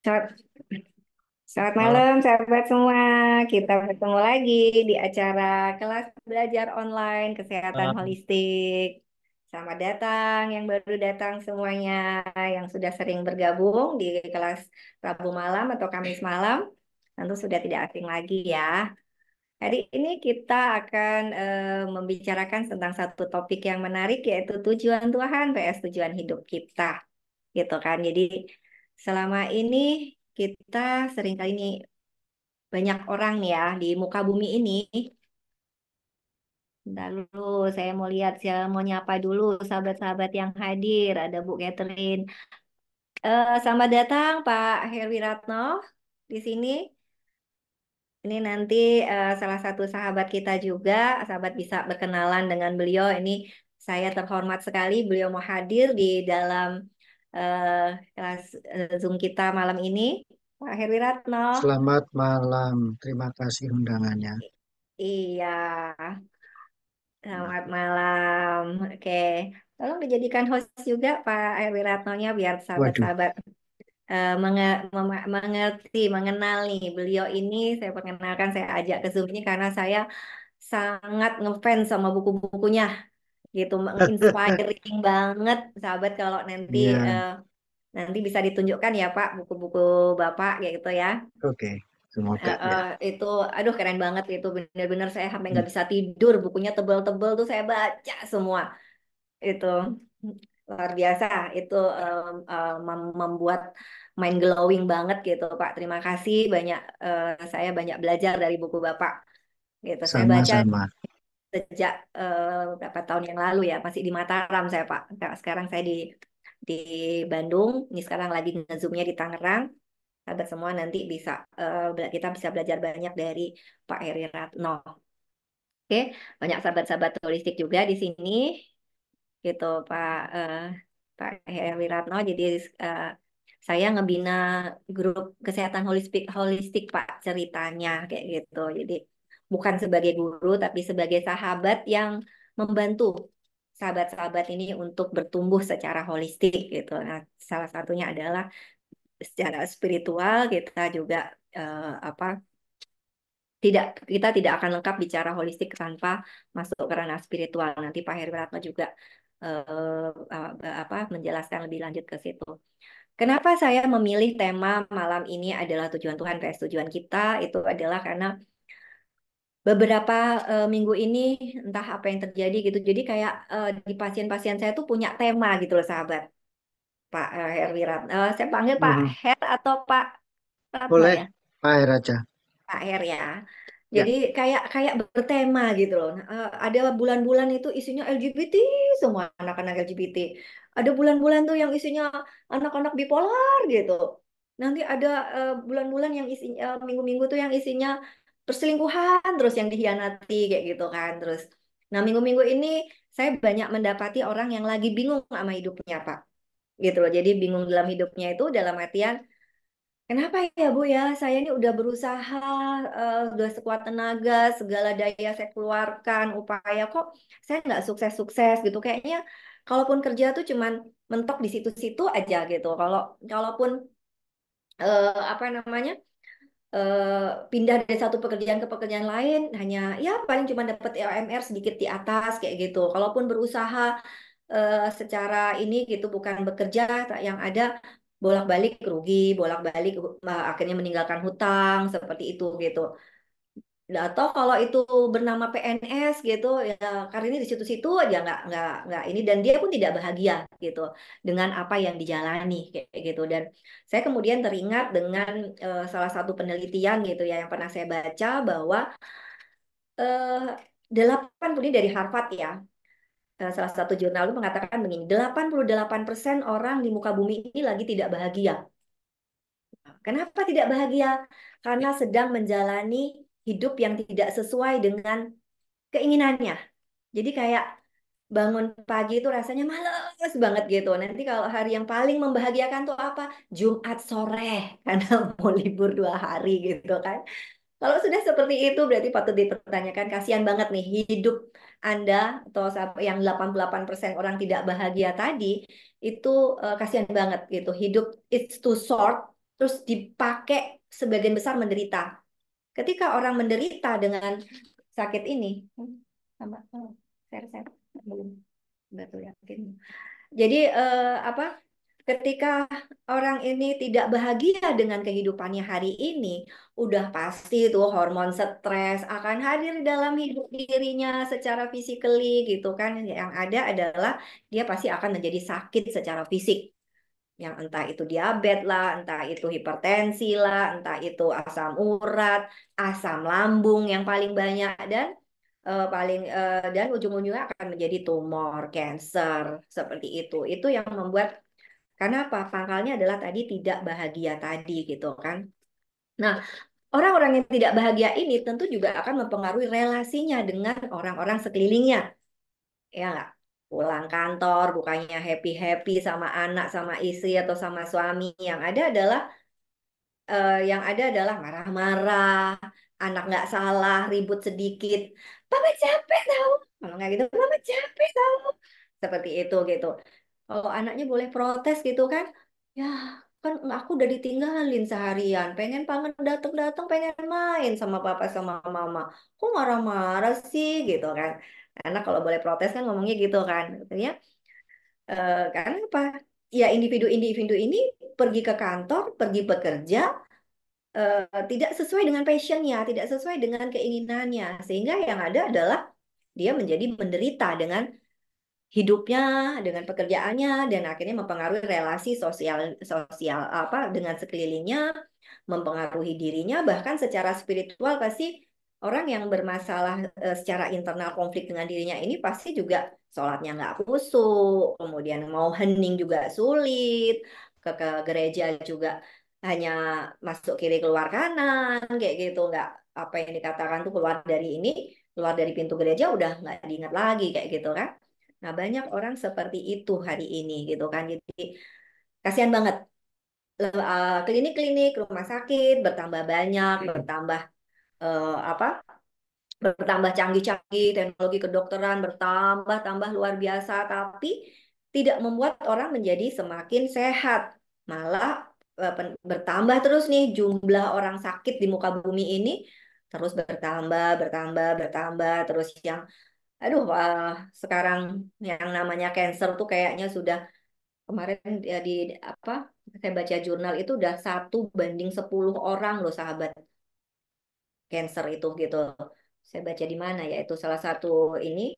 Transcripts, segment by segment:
Selamat, selamat Malam. malam, sahabat semua. Kita bertemu lagi di acara kelas belajar online kesehatan Malam. holistik. Selamat datang yang baru datang semuanya, yang sudah sering bergabung di kelas Rabu malam atau Kamis malam. Tentu sudah tidak asing lagi ya. Hari ini kita akan membicarakan tentang satu topik yang menarik, yaitu tujuan Tuhan vs tujuan hidup kita, gitu kan. Jadi selama ini kita seringkali nih, banyak orang nih ya di muka bumi ini. Bentar dulu, saya mau lihat, saya mau nyapa dulu sahabat-sahabat yang hadir. Ada Bu Catherine. Selamat datang Pak Herwiratno di sini. Ini nanti salah satu sahabat kita juga, sahabat bisa berkenalan dengan beliau. Ini saya terhormat sekali beliau mau hadir di dalam eh, kelas Zoom kita malam ini. Pak Herwiratno. Selamat malam. Terima kasih undangannya. Iya. Selamat malam. Oke, tolong dijadikan host juga Pak Wiratnonya biar Waduh. sahabat-sahabat mengerti, mengenal nih beliau ini. Saya perkenalkan, saya ajak ke Zoom ini karena saya sangat ngefans sama buku-bukunya gitu, inspiring banget sahabat. Kalau nanti Iya, eh, nanti bisa ditunjukkan ya Pak buku-buku Bapak kayak gitu ya. oke. Semoga ya. Itu aduh keren banget itu, bener-bener saya sampai Hmm. nggak bisa tidur, bukunya tebel-tebel tuh saya baca semua itu, luar biasa itu, membuat mind glowing banget gitu Pak. Terima kasih banyak, saya banyak belajar dari buku Bapak gitu. Saya baca Sama-sama. sejak berapa tahun yang lalu ya, masih di Mataram saya Pak. Sekarang saya di Bandung, ini sekarang lagi ngezoomnya di Tangerang. Sahabat semua nanti bisa, kita bisa belajar banyak dari Pak Heri Ratno. Oke, banyak sahabat-sahabat holistik juga di sini gitu Pak Heri Ratno. Jadi eh, saya ngebina grup kesehatan holistik holistik Pak, ceritanya kayak gitu. Jadi bukan sebagai guru tapi sebagai sahabat yang membantu sahabat-sahabat ini untuk bertumbuh secara holistik gitu. Nah, salah satunya adalah secara spiritual. Kita juga apa, kita tidak akan lengkap bicara holistik tanpa masuk ke ranah spiritual. Nanti Pak Heriwratno juga apa, menjelaskan lebih lanjut ke situ. Kenapa saya memilih tema malam ini adalah tujuan Tuhan versus tujuan kita? Itu adalah karena beberapa minggu ini entah apa yang terjadi gitu. Jadi kayak di pasien-pasien saya tuh punya tema gitu loh sahabat. Pak Herwiratno. Saya panggil Pak Mhm. Her atau Pak Ratno Boleh, ya? Pak Raja. Pak Her ya. Ya. Jadi kayak kayak bertema gitu loh. Nah, ada bulan-bulan itu isinya LGBT, semua anak-anak LGBT. Ada bulan-bulan tuh yang isinya anak-anak bipolar gitu. Nanti ada bulan-bulan yang isinya, minggu-minggu tuh yang isinya perselingkuhan terus yang dikhianati kayak gitu kan. Terus, nah minggu-minggu ini saya banyak mendapati orang yang lagi bingung sama hidupnya Pak. Gitu loh. Jadi bingung dalam hidupnya itu dalam artian, kenapa ya Bu ya? Saya ini udah berusaha, udah sekuat tenaga, segala daya saya keluarkan, upaya kok saya nggak sukses-sukses gitu. Kayaknya kalaupun kerja tuh cuman mentok di situ-situ aja gitu. Kalaupun apa namanya, pindah dari satu pekerjaan ke pekerjaan lain, hanya ya paling cuma dapat UMR sedikit di atas kayak gitu. Kalaupun berusaha secara ini gitu, bukan bekerja, yang ada bolak-balik rugi, bolak-balik akhirnya meninggalkan hutang seperti itu gitu. Nah, atau kalau itu bernama PNS gitu ya, karirnya di situ-situ aja, nggak ini, dan dia pun tidak bahagia gitu dengan apa yang dijalani kayak gitu. Dan saya kemudian teringat dengan salah satu penelitian gitu ya yang pernah saya baca bahwa eh 80 ini dari Harvard ya. Salah satu jurnal itu mengatakan begini, 88% orang di muka bumi ini lagi tidak bahagia. Kenapa tidak bahagia? Karena sedang menjalani hidup yang tidak sesuai dengan keinginannya. Jadi kayak bangun pagi itu rasanya males banget gitu. Nanti kalau hari yang paling membahagiakan tuh apa? Jumat sore, karena mau libur 2 hari gitu kan. Kalau sudah seperti itu berarti patut dipertanyakan, kasihan banget nih hidup Anda, atau yang 88% orang tidak bahagia tadi itu, kasihan banget gitu. Hidup it's too short terus dipakai sebagian besar menderita. Ketika orang menderita dengan sakit ini, sama, share, belum, nggak tuh yakin. Jadi apa? Ketika orang ini tidak bahagia dengan kehidupannya hari ini, udah pasti tuh hormon stres akan hadir dalam hidup dirinya secara fisikally gitu kan. Yang ada adalah dia pasti akan menjadi sakit secara fisik. Yang entah itu diabetes lah, entah itu hipertensi lah, entah itu asam urat, asam lambung yang paling banyak dan ujung-ujungnya akan menjadi tumor, cancer seperti itu. Itu yang membuat karena apa? Pangkalnya adalah tadi tidak bahagia tadi gitu kan. Nah, orang-orang yang tidak bahagia ini tentu juga akan mempengaruhi relasinya dengan orang-orang sekelilingnya. Ya nggak? Pulang kantor bukannya happy-happy sama anak, sama istri atau sama suami. Yang ada adalah marah-marah, anak nggak salah, ribut sedikit. Papa capek tahu. Kalau nggak gitu, Mama capek tahu. Seperti itu gitu. Kalau anaknya boleh protes gitu kan, ya kan aku udah ditinggalin seharian, pengen banget datang-datang, pengen main sama papa sama mama. Kok marah-marah sih gitu kan? Anak kalau boleh protes kan ngomongnya gitu kan. Artinya karena apa? Ya individu-individu ini pergi ke kantor, pergi bekerja, tidak sesuai dengan passionnya, tidak sesuai dengan keinginannya, sehingga yang ada adalah dia menjadi menderita dengan hidupnya, dengan pekerjaannya, dan akhirnya mempengaruhi relasi sosial sosial apa dengan sekelilingnya, mempengaruhi dirinya, bahkan secara spiritual pasti orang yang bermasalah secara internal konflik dengan dirinya ini pasti juga sholatnya nggak khusyuk, kemudian mau hening juga sulit, ke gereja juga hanya masuk kiri keluar kanan kayak gitu, nggak apa yang dikatakan tuh keluar dari pintu gereja udah nggak diingat lagi kayak gitu kan. Nah, banyak orang seperti itu hari ini gitu kan. Jadi kasihan banget. Klinik-klinik, rumah sakit bertambah banyak, bertambah apa? Bertambah canggih-canggih, teknologi kedokteran bertambah-tambah luar biasa, tapi tidak membuat orang menjadi semakin sehat. Malah bertambah terus nih jumlah orang sakit di muka bumi ini terus bertambah, bertambah, bertambah, terus yang aduh, sekarang yang namanya cancer tuh kayaknya sudah kemarin ya di apa saya baca jurnal itu udah 1 banding 10 orang loh sahabat cancer itu gitu. Saya baca di mana ya itu salah satu ini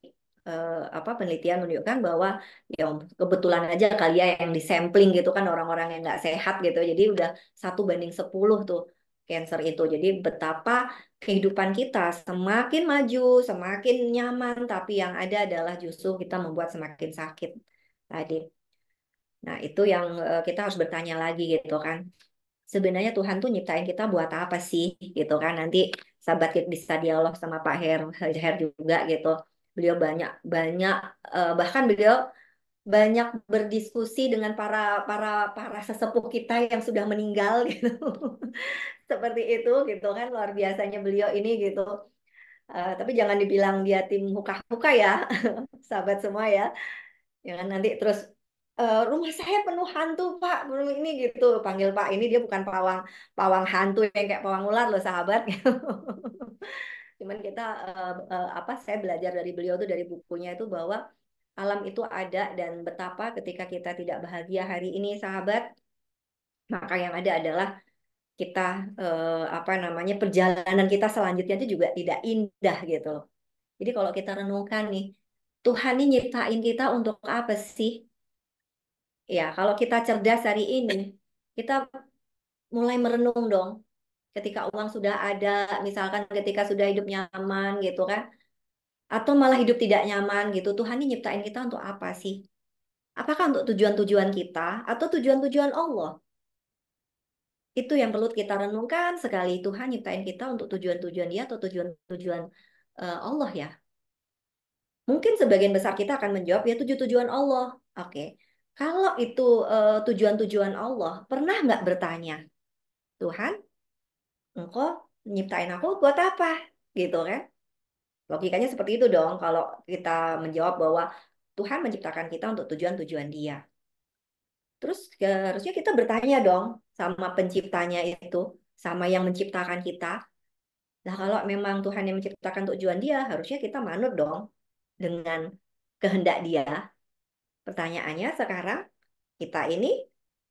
apa penelitian menunjukkan bahwa ya kebetulan aja kali ya yang disampling gitu kan orang-orang yang nggak sehat gitu. Jadi udah 1 banding 10 tuh cancer itu. Jadi betapa kehidupan kita semakin maju, semakin nyaman, tapi yang ada adalah justru kita membuat semakin sakit tadi. Nah, itu yang kita harus bertanya lagi gitu kan. Sebenarnya Tuhan tuh nyiptain kita buat apa sih gitu kan. Nanti sahabat kita bisa dialog sama Pak Her juga gitu. Beliau banyak banyak bahkan beliau banyak berdiskusi dengan para para para sesepuh kita yang sudah meninggal gitu. Seperti itu gitu kan luar biasanya beliau ini gitu. Tapi jangan dibilang dia tim huka-huka ya, sahabat semua ya. Jangan nanti terus rumah saya penuh hantu Pak, belum ini gitu. Panggil Pak ini dia bukan pawang pawang hantu yang kayak pawang ular loh sahabat. Cuman kita apa saya belajar dari beliau tuh dari bukunya itu bahwa alam itu ada dan betapa ketika kita tidak bahagia hari ini sahabat, maka yang ada adalah kita apa namanya perjalanan kita selanjutnya itu juga tidak indah gitu loh. Jadi kalau kita renungkan nih, Tuhan ini nyiptain kita untuk apa sih? Ya, kalau kita cerdas hari ini, kita mulai merenung dong. Ketika uang sudah ada, misalkan ketika sudah hidup nyaman gitu kan, atau malah hidup tidak nyaman gitu, Tuhan ini nyiptain kita untuk apa sih? Apakah untuk tujuan-tujuan kita atau tujuan-tujuan Allah? Itu yang perlu kita renungkan sekali. Tuhan nyiptain kita untuk tujuan-tujuan Dia atau tujuan-tujuan Allah ya. Mungkin sebagian besar kita akan menjawab ya tujuan Allah. Oke. Kalau itu tujuan-tujuan Allah, pernah nggak bertanya, Tuhan, Engkau nyiptain aku buat apa? Gitu kan? Logikanya seperti itu dong kalau kita menjawab bahwa Tuhan menciptakan kita untuk tujuan-tujuan Dia. Terus harusnya kita bertanya dong sama penciptanya itu, sama yang menciptakan kita. Nah, kalau memang Tuhan yang menciptakan tujuan dia, harusnya kita manut dong dengan kehendak dia. Pertanyaannya sekarang, kita ini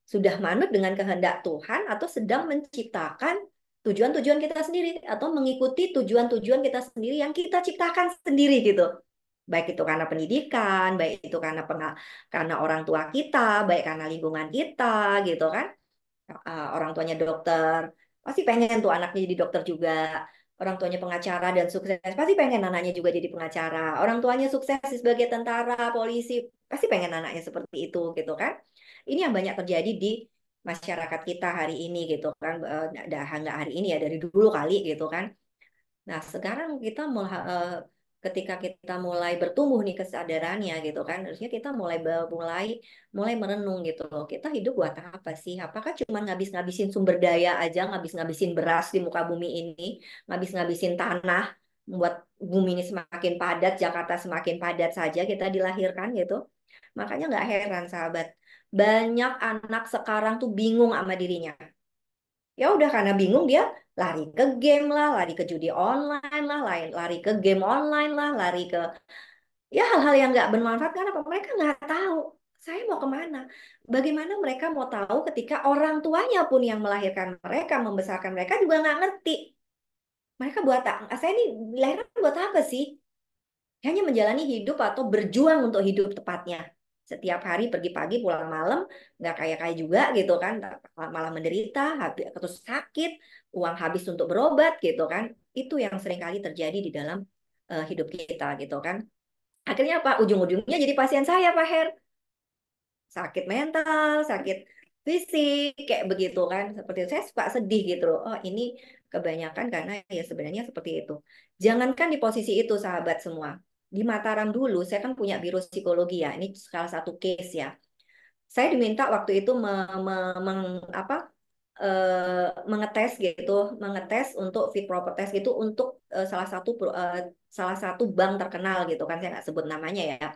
sudah manut dengan kehendak Tuhan atau sedang menciptakan tujuan-tujuan kita sendiri atau mengikuti tujuan-tujuan kita sendiri yang kita ciptakan sendiri gitu. Baik itu karena pendidikan, baik itu karena orang tua kita, baik karena lingkungan kita gitu kan. Orang tuanya dokter, pasti pengen tuh anaknya jadi dokter juga. Orang tuanya pengacara dan sukses, pasti pengen anaknya juga jadi pengacara. Orang tuanya sukses sebagai tentara, polisi, pasti pengen anaknya seperti itu gitu kan. Ini yang banyak terjadi di masyarakat kita hari ini gitu kan. Nggak hari ini ya, dari dulu kali gitu kan. Nah, sekarang kita ketika kita mulai bertumbuh nih kesadarannya gitu kan, harusnya kita mulai mulai merenung gitu loh. Kita hidup buat apa sih? Apakah cuma ngabis-ngabisin sumber daya aja, ngabis-ngabisin beras di muka bumi ini, ngabis-ngabisin tanah, membuat bumi ini semakin padat, Jakarta semakin padat saja kita dilahirkan gitu. Makanya nggak heran sahabat, banyak anak sekarang tuh bingung sama dirinya. Ya udah karena bingung dia lari ke game lah, lari ke judi online lah, lari ke game online lah, lari ke ya hal-hal yang nggak bermanfaat karena apa? Mereka nggak tahu saya mau kemana. Bagaimana mereka mau tahu ketika orang tuanya pun yang melahirkan mereka, membesarkan mereka juga nggak ngerti. Mereka buat apa? Saya ini dilahirkan buat apa sih? Hanya menjalani hidup atau berjuang untuk hidup tepatnya. Setiap hari pergi pagi pulang malam, nggak kaya-kaya juga gitu kan, malah menderita, terus sakit, uang habis untuk berobat gitu kan. Itu yang sering kali terjadi di dalam hidup kita gitu kan. Akhirnya apa? Ujung-ujungnya jadi pasien saya, Pak Her. Sakit mental, sakit fisik, kayak begitu kan. Seperti itu. Saya suka sedih gitu loh. Oh, ini kebanyakan karena ya sebenarnya seperti itu. Jangankan di posisi itu, sahabat semua. Di Mataram dulu, saya kan punya biro psikologi ya. Ini salah satu case ya. Saya diminta waktu itu apa, mengetes gitu, mengetes untuk fit proper test gitu untuk salah satu bank terkenal gitu kan. Saya nggak sebut namanya ya,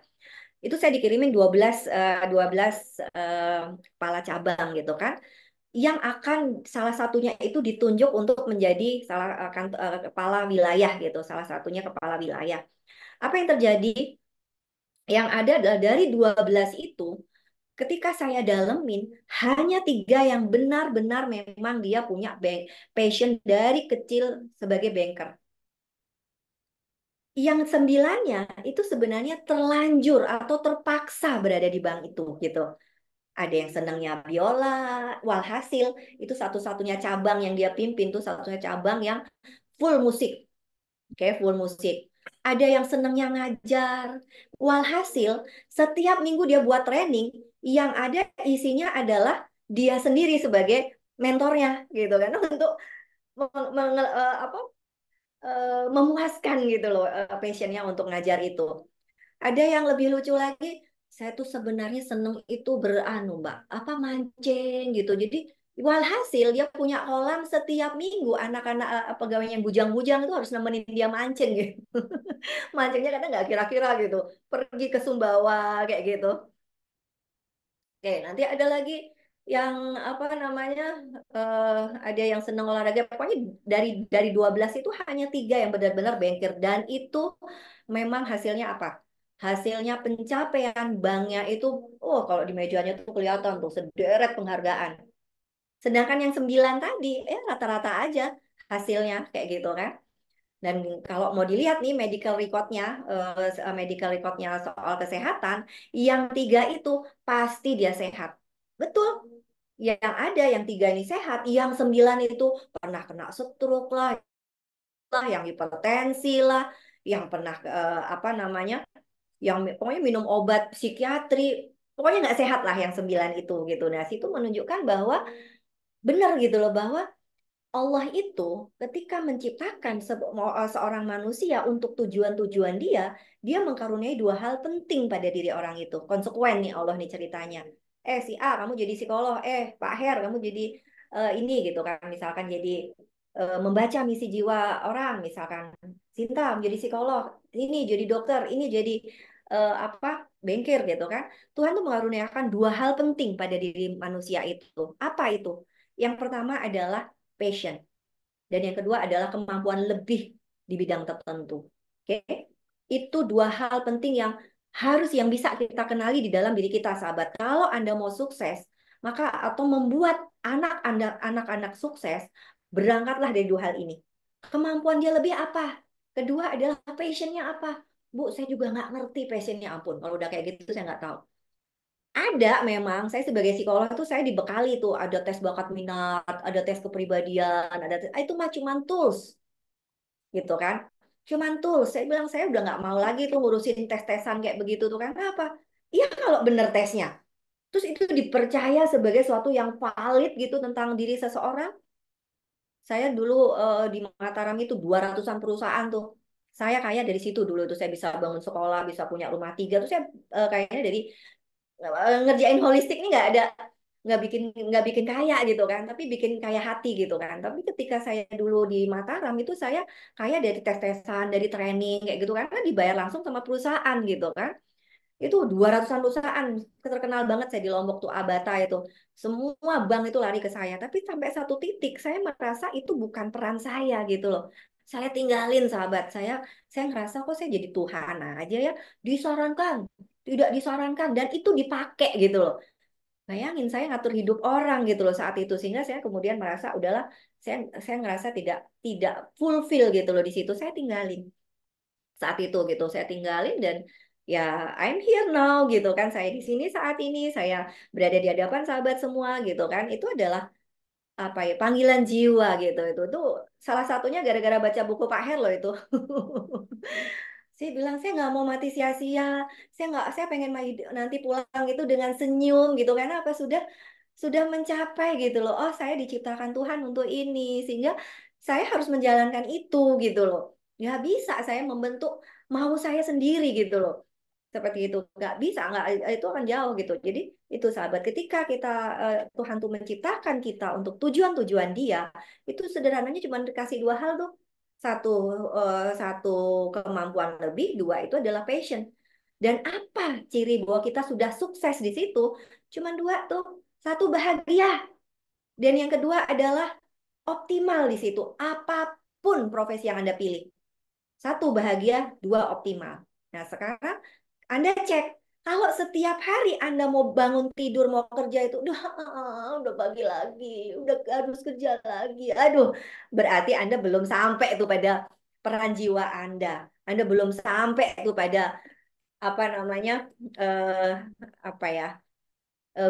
itu saya dikirimin 12 kepala cabang gitu kan yang akan salah satunya itu ditunjuk untuk menjadi kepala wilayah gitu, salah satunya kepala wilayah. Apa yang terjadi? Yang ada adalah dari 12 itu, ketika saya dalemin, hanya 3 yang benar-benar memang dia punya passion dari kecil sebagai banker. Yang 9-nya itu sebenarnya terlanjur atau terpaksa berada di bank itu gitu. Ada yang senangnya biola, walhasil itu satu-satunya cabang yang dia pimpin tuh satu-satunya cabang yang full musik, oke, full musik. Ada yang senangnya ngajar, walhasil setiap minggu dia buat training yang ada isinya adalah dia sendiri sebagai mentornya gitu kan untuk memuaskan gitu loh passionnya untuk ngajar itu. Ada yang lebih lucu lagi, saya tuh sebenarnya seneng itu Mbak, apa mancing gitu. Jadi walhasil dia punya kolam setiap minggu, anak-anak pegawai yang bujang-bujang itu harus nemenin dia mancing gitu. Mancingnya kadang nggak kira-kira gitu, pergi ke Sumbawa kayak gitu. Oke, nanti ada lagi yang apa namanya, eh, ada yang seneng olahraga. Pokoknya dari 12 itu hanya 3 yang benar-benar bengker dan itu memang hasilnya apa? Hasilnya pencapaian banknya itu, oh kalau di mejanya tuh kelihatan tuh sederet penghargaan. Sedangkan yang 9 tadi, rata-rata aja hasilnya kayak gitu kan. Dan kalau mau dilihat nih medical recordnya soal kesehatan, yang 3 itu pasti dia sehat. Betul. Yang ada yang 3 ini sehat, yang 9 itu pernah kena stroke lah, yang hipertensi lah, yang pernah apa namanya, yang pokoknya minum obat psikiatri, pokoknya nggak sehat lah yang 9 itu gitu. Nah, situ menunjukkan bahwa benar gitu loh bahwa Allah itu ketika menciptakan seorang manusia untuk tujuan-tujuan dia, dia mengkaruniai 2 hal penting pada diri orang itu. Konsekuen nih Allah nih ceritanya. Si A kamu jadi psikolog, Pak Her kamu jadi ini gitu kan, misalkan jadi membaca misi jiwa orang, misalkan Sinta menjadi psikolog, ini jadi dokter, ini jadi apa? bengkir gitu kan. Tuhan tuh mengaruniakan dua hal penting pada diri manusia itu. Apa itu? Yang pertama adalah passion. Dan yang kedua adalah kemampuan lebih di bidang tertentu. Oke? Itu dua hal penting yang bisa kita kenali di dalam diri kita, sahabat. Kalau Anda mau sukses, maka atau membuat anak-anak sukses, berangkatlah dari dua hal ini. Kemampuan dia lebih apa? Kedua adalah passionnya apa? Bu, saya juga nggak ngerti passionnya, ampun. Kalau udah kayak gitu, saya nggak tahu. Ada memang, saya sebagai psikolog itu saya dibekali tuh, ada tes bakat minat, ada tes kepribadian, itu mah cuman tools gitu kan. Cuman tools, saya bilang saya udah nggak mau lagi tuh ngurusin tes-tesan kayak begitu tuh kan. Kenapa? Iya kalau bener tesnya. Terus itu dipercaya sebagai suatu yang valid gitu tentang diri seseorang. Saya dulu di Mataram itu 200-an perusahaan tuh. Saya kaya dari situ dulu tuh saya bisa bangun sekolah, bisa punya rumah tiga. Tuh saya kayaknya dari ngerjain holistik ini nggak bikin kaya gitu kan, tapi bikin kaya hati gitu kan. Tapi ketika saya dulu di Mataram itu saya kaya dari tes-tesan, dari training kayak gitu kan, karena dibayar langsung sama perusahaan gitu kan. Itu 200-an perusahaan terkenal banget saya di Lombok tuh, Abata itu. Semua bank itu lari ke saya, tapi sampai satu titik saya merasa itu bukan peran saya gitu loh. Saya tinggalin, sahabat. Saya ngerasa kok saya jadi Tuhan aja ya, disarankan, tidak disarankan, dan itu dipakai gitu loh. Bayangin saya ngatur hidup orang gitu loh saat itu, sehingga saya kemudian merasa udahlah, saya ngerasa tidak tidak fulfill gitu loh di situ. Saya tinggalin saat itu gitu, saya tinggalin dan ya I'm here now gitu kan. Saya di sini saat ini, saya berada di hadapan sahabat semua gitu kan. Itu adalah apa ya, panggilan jiwa gitu. Itu salah satunya gara-gara baca buku Pak Her loh itu. Saya bilang saya nggak mau mati sia-sia. Saya pengen nanti pulang itu dengan senyum gitu karena apa, sudah mencapai gitu loh. Oh, saya diciptakan Tuhan untuk ini, sehingga saya harus menjalankan itu gitu loh. Nggak bisa saya membentuk mau saya sendiri gitu loh. Seperti itu nggak bisa, nggak, itu akan jauh gitu. Jadi itu, sahabat, ketika Tuhan tuh menciptakan kita untuk tujuan-tujuan Dia, itu sederhananya cuma dikasih dua hal tuh. Satu satu kemampuan lebih, dua itu adalah passion. Dan apa ciri bahwa kita sudah sukses di situ? Cuman dua tuh. Satu, bahagia, dan yang kedua adalah optimal di situ. Apapun profesi yang Anda pilih. Satu, bahagia, dua, optimal. Nah, sekarang Anda cek, kalau setiap hari Anda mau bangun tidur, mau kerja itu, udah pagi lagi, udah harus kerja lagi. Aduh, berarti Anda belum sampai tuh pada peran jiwa Anda. Anda belum sampai tuh pada apa namanya, eh, apa ya,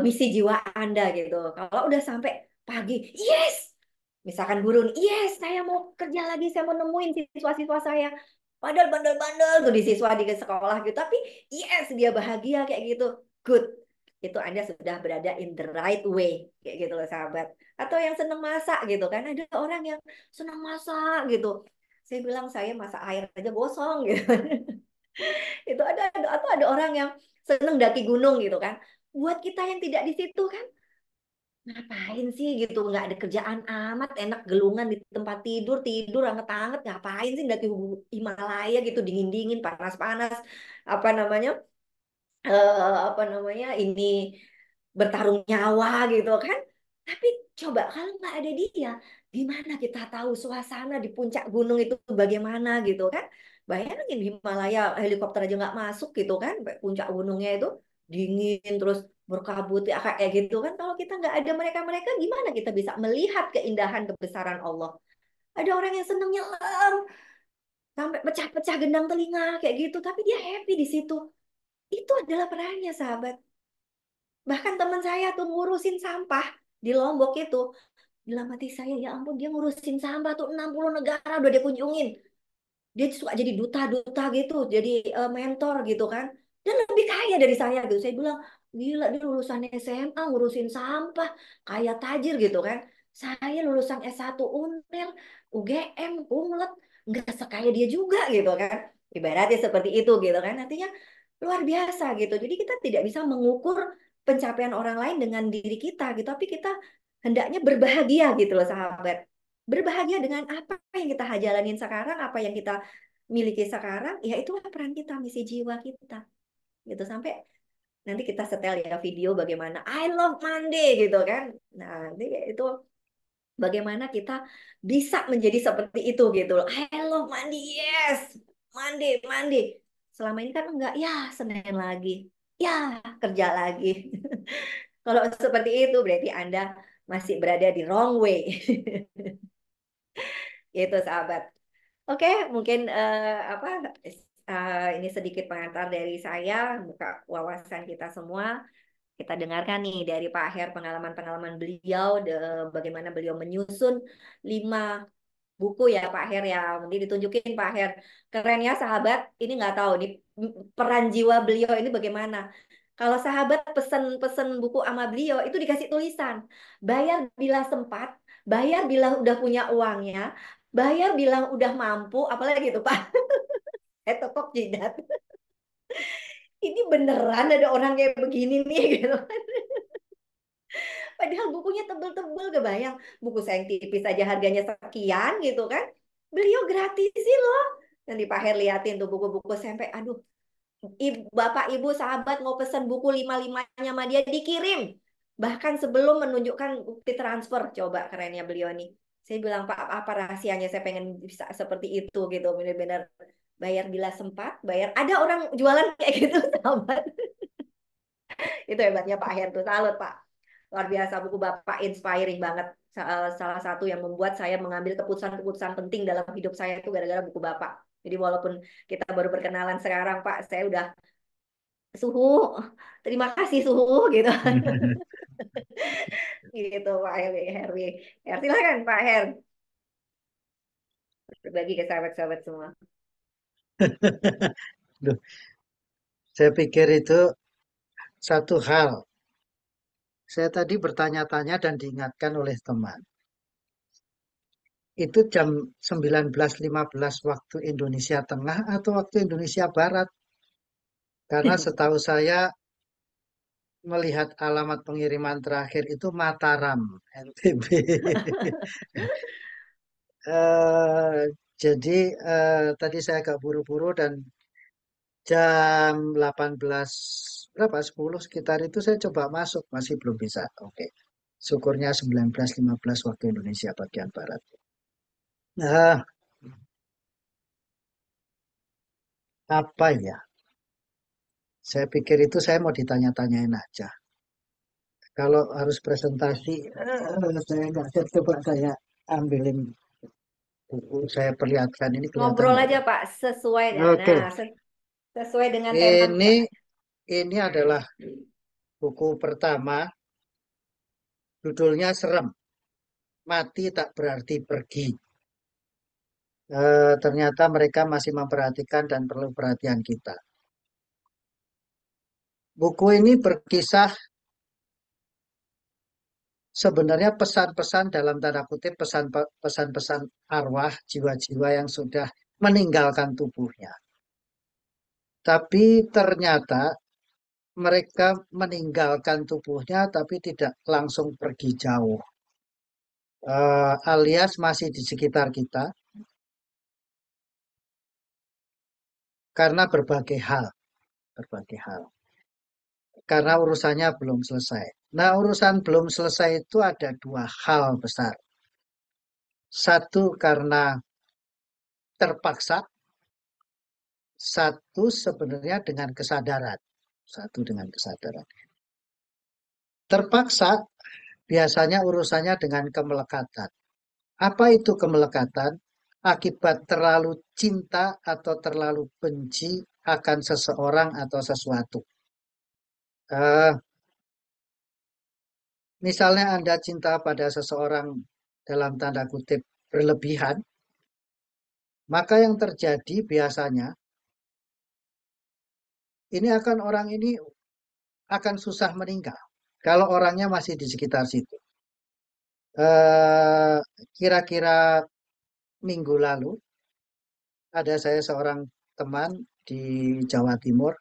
misi jiwa Anda gitu. Kalau udah sampai pagi, yes, misalkan guru, yes, saya mau kerja lagi, saya mau nemuin siswa-siswa saya. Padahal bandel-bandel tuh di siswa di sekolah gitu, tapi yes, dia bahagia kayak gitu. Good. Itu Anda sudah berada in the right way, kayak gitu loh, sahabat. Atau yang seneng masak gitu kan, ada orang yang senang masak gitu. Saya bilang saya masak air aja gosong gitu. Itu atau ada orang yang seneng daki gunung gitu kan. Buat kita yang tidak di situ kan, ngapain sih gitu, nggak ada kerjaan amat, enak gelungan di tempat tidur, tidur anget-anget, ngapain sih daki Himalaya gitu, dingin-dingin, panas-panas, apa namanya, ini bertarung nyawa gitu kan. Tapi coba kalau nggak ada dia, gimana kita tahu suasana di puncak gunung itu bagaimana gitu kan. Bayangin Himalaya, helikopter aja nggak masuk gitu kan, puncak gunungnya itu dingin terus berkabut ya kayak gitu kan. Kalau kita nggak ada mereka-mereka, gimana kita bisa melihat keindahan kebesaran Allah. Ada orang yang seneng nyelam sampai pecah-pecah gendang telinga kayak gitu, tapi dia happy di situ. Itu adalah perannya, sahabat. Bahkan teman saya tuh ngurusin sampah di Lombok itu. Dalam hati saya, ya ampun, dia ngurusin sampah tuh 60 negara udah dia kunjungin. Dia suka jadi duta-duta gitu, jadi mentor gitu kan. Dan lebih kaya dari saya gitu. Saya bilang, gila, dia lulusan SMA ngurusin sampah, kaya tajir gitu kan. Saya lulusan S1 UNER, UGM, Unlet, nggak sekaya dia juga gitu kan. Ibaratnya seperti itu gitu kan. Nantinya luar biasa gitu. Jadi kita tidak bisa mengukur pencapaian orang lain dengan diri kita gitu. Tapi kita hendaknya berbahagia gitu loh, sahabat. Berbahagia dengan apa yang kita jalanin sekarang, apa yang kita miliki sekarang, ya itulah peran kita, misi jiwa kita. gitu sampai nanti kita setel ya video bagaimana I love Monday gitu kan. Nah, nanti itu bagaimana kita bisa menjadi seperti itu gitu loh. I love Monday, yes. Monday, Monday. Selama ini kan enggak, ya Senin lagi. Ya, kerja lagi. Kalau seperti itu berarti Anda masih berada di wrong way. Gitu sahabat. Oke, mungkin apa ini sedikit pengantar dari saya, buka wawasan kita semua. Kita dengarkan nih dari Pak Her pengalaman-pengalaman beliau, bagaimana beliau menyusun 5 buku ya Pak Her ya. Nanti ditunjukin Pak Her. Keren ya sahabat. Ini nggak tahu nih peran jiwa beliau ini bagaimana. Kalau sahabat pesen-pesen buku sama beliau itu dikasih tulisan. Bayar bila sempat, bayar bila udah punya uangnya, bayar bilang udah mampu, apalagi itu Pak. Tokok jidat. Ini beneran ada orang kayak begini nih gitu. Padahal bukunya tebel-tebel, kebayang. Buku saya yang tipis aja harganya sekian gitu kan. Beliau gratis sih loh. Nanti Pak Her liatin tuh buku-buku sampai, aduh, Bapak, Ibu, sahabat mau pesan buku lima-limanya sama dia dikirim. Bahkan sebelum menunjukkan bukti transfer. Coba kerennya beliau nih. Saya bilang, Pak, apa rahasianya? Saya pengen bisa seperti itu gitu. Bener-bener bayar bila sempat, bayar. Ada orang jualan kayak gitu, sahabat. Itu hebatnya Pak Her tuh. Salut, Pak. Luar biasa buku Bapak inspiring banget. Salah satu yang membuat saya mengambil keputusan-keputusan penting dalam hidup saya itu gara-gara buku Bapak. Jadi walaupun kita baru berkenalan sekarang, Pak, saya udah suhu. Terima kasih suhu gitu. Gitu Pak Herwi. Herwi. Her, silakan Pak Her berbagi ke sahabat-sahabat semua. Duh, saya pikir itu satu hal. Saya tadi bertanya-tanya dan diingatkan oleh teman. Itu jam 19.15 waktu Indonesia Tengah atau waktu Indonesia Barat? Karena setahu saya melihat alamat pengiriman terakhir itu Mataram, NTB. Eh, jadi tadi saya agak buru-buru dan jam 18 berapa 10 sekitar itu saya coba masuk masih belum bisa. Oke. Syukurnya 19.15 waktu Indonesia bagian barat. Nah, apa ya? Saya pikir itu saya mau ditanya-tanyain aja. Kalau harus presentasi, saya nggak siap. Coba saya ambilin buku, saya perlihatkan ini kelihatan Ngobrol nggak aja ya? Pak sesuai Oke, nah sesuai dengan tema ini Pak. ini adalah buku pertama, judulnya Serem, Mati Tak Berarti Pergi. Ternyata mereka masih memperhatikan dan perlu perhatian kita. Buku ini berkisah sebenarnya pesan-pesan dalam tanda kutip pesan-pesan arwah jiwa-jiwa yang sudah meninggalkan tubuhnya. Tapi ternyata mereka meninggalkan tubuhnya tapi tidak langsung pergi jauh. Alias masih di sekitar kita karena berbagai hal. Karena urusannya belum selesai. Nah, urusan belum selesai itu ada dua hal besar. Satu karena terpaksa, satu sebenarnya dengan kesadaran. Satu dengan kesadaran. Terpaksa biasanya urusannya dengan kemelekatan. Apa itu kemelekatan? Akibat terlalu cinta atau terlalu benci akan seseorang atau sesuatu. Eh, Misalnya Anda cinta pada seseorang dalam tanda kutip berlebihan, maka yang terjadi biasanya ini akan orang ini akan susah meninggal kalau orangnya masih di sekitar situ. Eh, Kira-kira minggu lalu ada saya seorang teman di Jawa Timur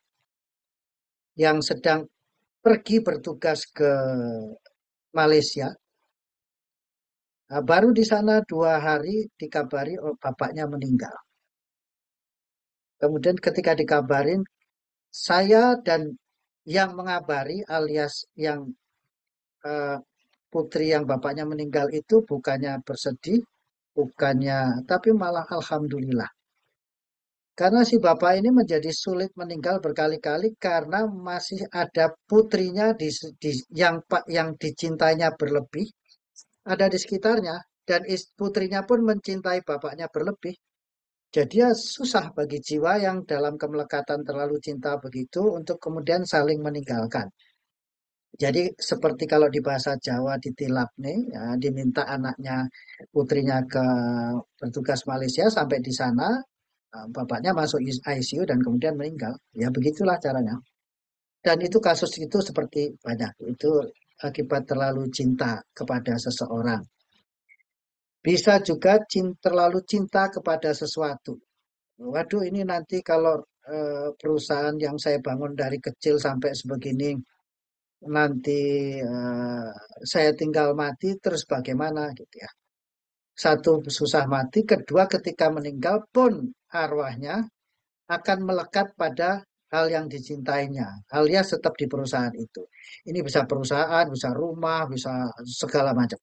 yang sedang pergi bertugas ke Malaysia. Nah, baru di sana 2 hari dikabari oh, bapaknya meninggal. Kemudian ketika dikabarin Saya dan yang mengabari alias yang eh, putri yang bapaknya meninggal itu bukannya bersedih, bukannya, tapi malah alhamdulillah. Karena si bapak ini menjadi sulit meninggal berkali-kali karena masih ada putrinya yang dicintainya berlebih ada di sekitarnya dan putrinya pun mencintai bapaknya berlebih. Jadi ya susah bagi jiwa yang dalam kemelekatan terlalu cinta begitu untuk kemudian saling meninggalkan. Jadi seperti kalau di bahasa Jawa ditilap nih, ya, diminta anaknya putrinya ke bertugas Malaysia sampai di sana bapaknya masuk ICU dan kemudian meninggal. Ya begitulah caranya. Dan itu kasus itu seperti banyak. Itu akibat terlalu cinta kepada seseorang. Bisa juga terlalu cinta kepada sesuatu. Waduh, ini nanti kalau perusahaan yang saya bangun dari kecil sampai sebegini, nanti eh, saya tinggal mati, terus bagaimana gitu ya. Satu, susah mati. Kedua, ketika meninggal pun arwahnya akan melekat pada hal yang dicintainya, alias tetap di perusahaan itu. Ini bisa perusahaan, bisa rumah, bisa segala macam.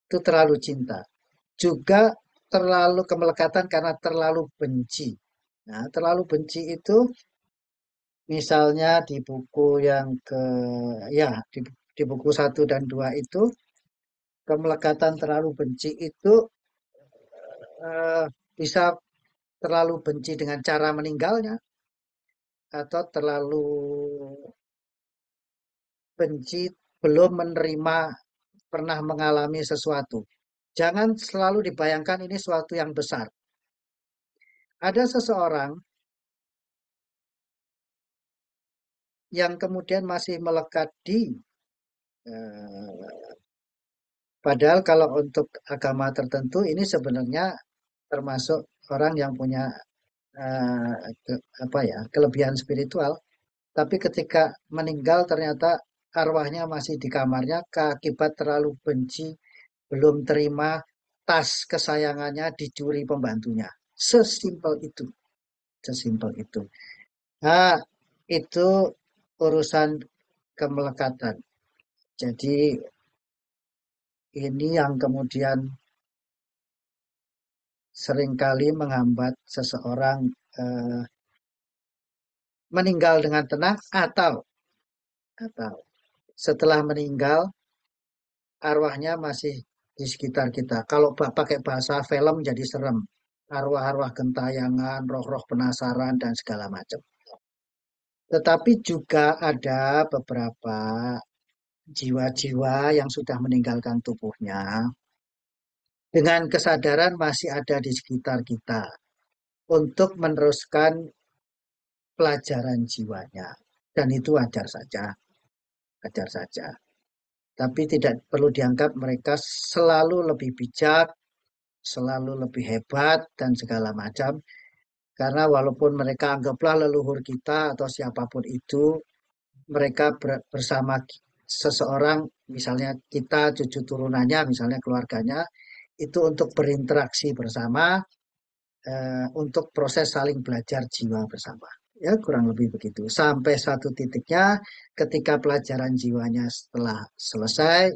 Itu terlalu cinta. Juga terlalu kemelekatan karena terlalu benci. Nah, terlalu benci itu misalnya di buku yang ya di buku 1 dan 2 itu kemelekatan terlalu benci itu eh, bisa terlalu benci dengan cara meninggalnya atau terlalu benci belum menerima pernah mengalami sesuatu. Jangan selalu dibayangkan ini suatu yang besar. Ada seseorang yang kemudian masih melekat di eh, padahal kalau untuk agama tertentu ini sebenarnya termasuk orang yang punya eh, apa ya kelebihan spiritual. Tapi ketika meninggal ternyata arwahnya masih di kamarnya akibat terlalu benci, belum terima tas kesayangannya dicuri pembantunya. Sesimpel itu, sesimpel itu. Nah, itu urusan kemelekatan. Jadi ini yang kemudian seringkali menghambat seseorang eh, meninggal dengan tenang atau setelah meninggal arwahnya masih di sekitar kita. Kalau pakai bahasa film jadi serem. Arwah-arwah gentayangan, roh-roh penasaran, dan segala macam. Tetapi juga ada beberapa jiwa-jiwa yang sudah meninggalkan tubuhnya dengan kesadaran masih ada di sekitar kita untuk meneruskan pelajaran jiwanya. Dan itu wajar saja, wajar saja. Tapi tidak perlu dianggap mereka selalu lebih bijak, selalu lebih hebat, dan segala macam. Karena walaupun mereka anggaplah leluhur kita atau siapapun itu, mereka bersama seseorang, misalnya kita, cucu turunannya, misalnya keluarganya, itu untuk berinteraksi bersama, untuk proses saling belajar jiwa bersama. Ya, kurang lebih begitu. Sampai satu titiknya, ketika pelajaran jiwanya setelah selesai,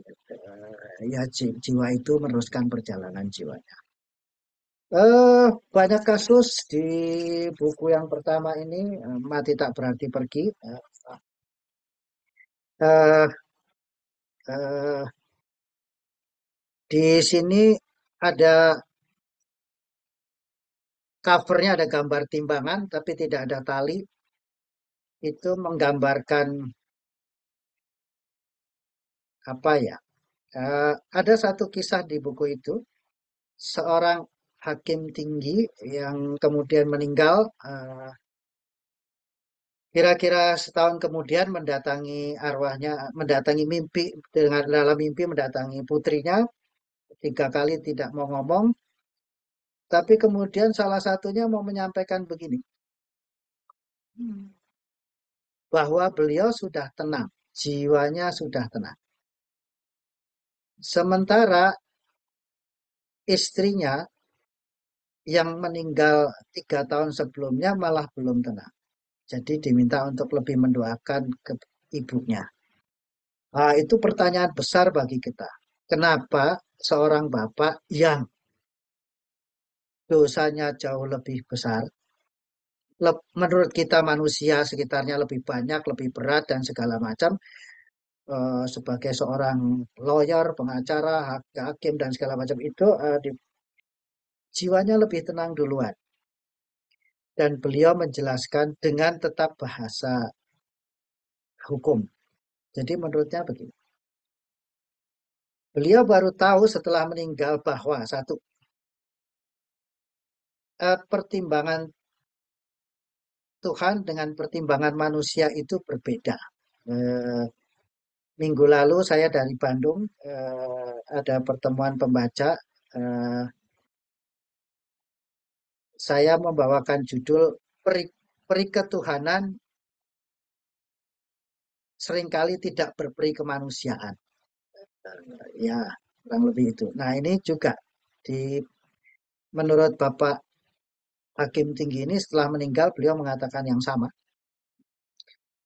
ya jiwa itu meneruskan perjalanan jiwanya. Banyak kasus di buku yang pertama ini, Mati Tak Berarti Pergi. Eh, eh, di sini ada covernya ada gambar timbangan, tapi tidak ada tali. Itu menggambarkan apa ya? Ada satu kisah di buku itu, seorang hakim tinggi yang kemudian meninggal, kira-kira setahun kemudian mendatangi arwahnya, mendatangi mimpi dengan dalam mimpi mendatangi putrinya 3 kali tidak mau ngomong, tapi kemudian salah satunya mau menyampaikan begini, bahwa beliau sudah tenang, jiwanya sudah tenang. Sementara istrinya yang meninggal 3 tahun sebelumnya malah belum tenang. Jadi diminta untuk lebih mendoakan ke ibunya. Nah, itu pertanyaan besar bagi kita. Kenapa seorang bapak yang dosanya jauh lebih besar, menurut kita manusia sekitarnya lebih banyak, lebih berat dan segala macam, sebagai seorang lawyer, pengacara, hakim dan segala macam itu jiwanya lebih tenang duluan. Dan beliau menjelaskan dengan tetap bahasa hukum. Jadi menurutnya begini, beliau baru tahu setelah meninggal bahwa satu, pertimbangan Tuhan dengan pertimbangan manusia itu berbeda. Eh, Minggu lalu saya dari Bandung, ada pertemuan pembaca. eh, saya membawakan judul Peri Ketuhanan seringkali tidak berperi kemanusiaan. Ya, kurang lebih itu. Nah, ini juga di menurut Bapak Hakim Tinggi ini setelah meninggal beliau mengatakan yang sama.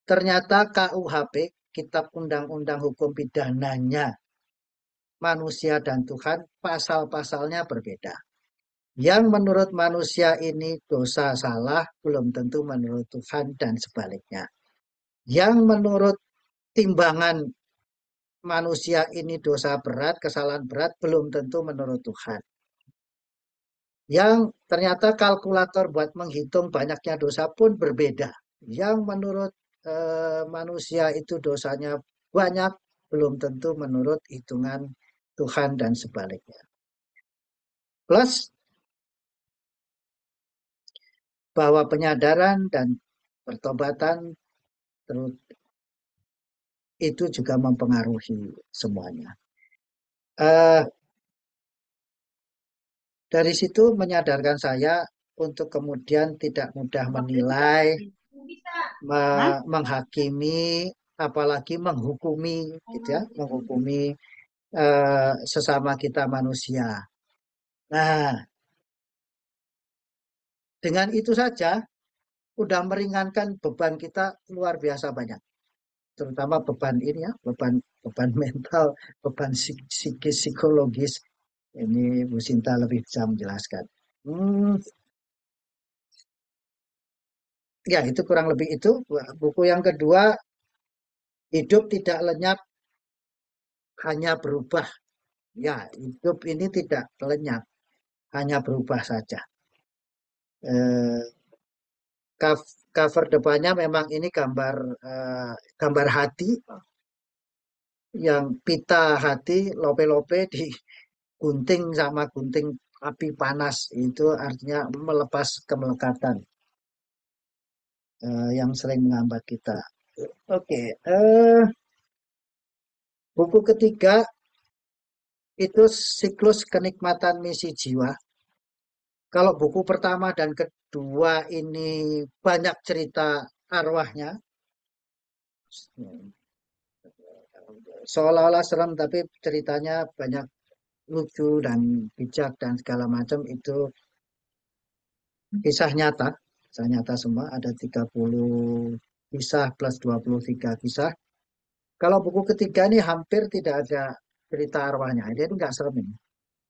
Ternyata KUHP, Kitab Undang-Undang Hukum Pidananya manusia dan Tuhan, pasal-pasalnya berbeda. Yang menurut manusia ini dosa salah, belum tentu menurut Tuhan dan sebaliknya. Yang menurut timbangan manusia ini dosa berat, kesalahan berat, belum tentu menurut Tuhan. Yang ternyata kalkulator buat menghitung banyaknya dosa pun berbeda. Yang menurut manusia itu dosanya banyak, belum tentu menurut hitungan Tuhan dan sebaliknya. Plus bahwa penyadaran dan pertobatan itu juga mempengaruhi semuanya. Eh, dari situ menyadarkan saya untuk kemudian tidak mudah menilai, menghakimi, apalagi menghukumi, gitu ya, menghukumi sesama kita manusia. Nah, dengan itu saja udah meringankan beban kita luar biasa banyak, terutama beban ini ya, beban beban mental, beban psikis, psikologis. Ini Bu Sinta lebih bisa menjelaskan. Hmm, ya itu kurang lebih itu. Buku yang kedua, Hidup Tidak Lenyap Hanya Berubah. Ya, hidup ini tidak lenyap, hanya berubah saja. Eh, cover depannya memang ini gambar, gambar hati, yang pita hati lope-lope di gunting sama gunting api panas, itu artinya melepas kemelekatan yang sering menghambat kita. Oke, buku ketiga itu Siklus Kenikmatan Misi Jiwa. Kalau buku pertama dan kedua ini banyak cerita arwahnya, seolah-olah serem tapi ceritanya banyak lucu dan bijak dan segala macam, itu kisah nyata. Kisah nyata semua, ada 30 kisah plus 23 kisah. Kalau buku ketiga ini hampir tidak ada cerita arwahnya. Dia itu nggak serem ini.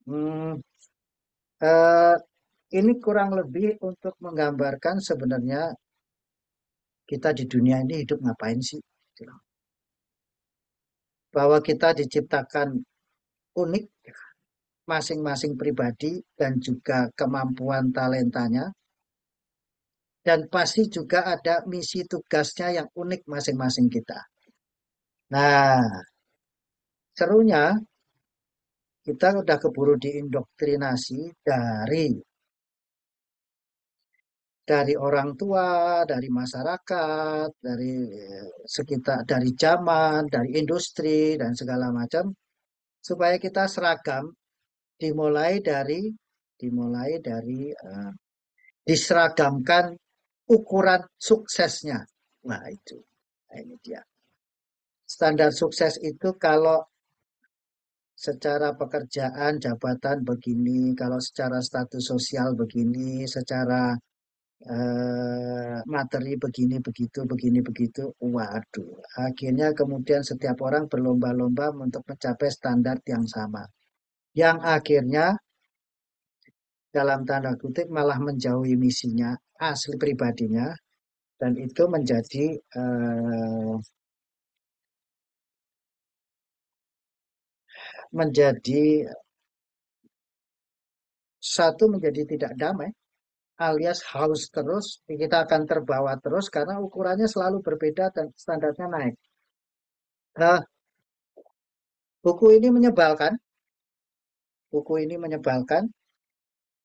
Hmm, eh, ini kurang lebih untuk menggambarkan sebenarnya kita di dunia ini hidup ngapain sih? Bahwa kita diciptakan unik, masing-masing pribadi dan juga kemampuan talentanya, dan pasti juga ada misi tugasnya yang unik masing-masing kita. Nah, serunya kita udah keburu diindoktrinasi dari orang tua, dari masyarakat, dari sekitar, dari zaman, dari industri dan segala macam, supaya kita seragam, dimulai dari diseragamkan ukuran suksesnya. Nah, itu. Nah, ini dia. Standar sukses itu kalau secara pekerjaan, jabatan begini, kalau secara status sosial begini, secara materi begini begitu begini begitu. Waduh, akhirnya kemudian setiap orang berlomba-lomba untuk mencapai standar yang sama. Yang akhirnya dalam tanda kutip malah menjauhi misinya asli pribadinya dan itu menjadi satu menjadi tidak damai alias haus terus kita akan terbawa terus karena ukurannya selalu berbeda dan standarnya naik. Nah, buku ini menyebalkan, buku ini menyebalkan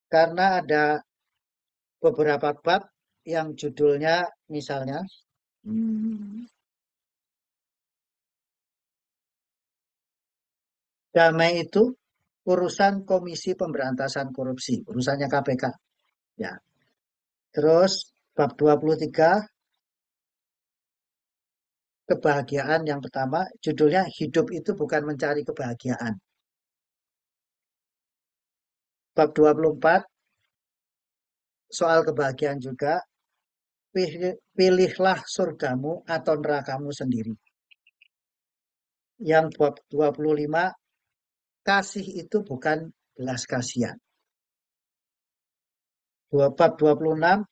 karena ada beberapa bab yang judulnya misalnya hmm, damai itu urusan Komisi Pemberantasan Korupsi, urusannya KPK. Ya. Terus bab 23 kebahagiaan yang pertama, judulnya hidup itu bukan mencari kebahagiaan. Bab 24 soal kebahagiaan juga, pilihlah surgamu atau nerakamu sendiri. Yang bab 25, kasih itu bukan belas kasihan. Bab 26,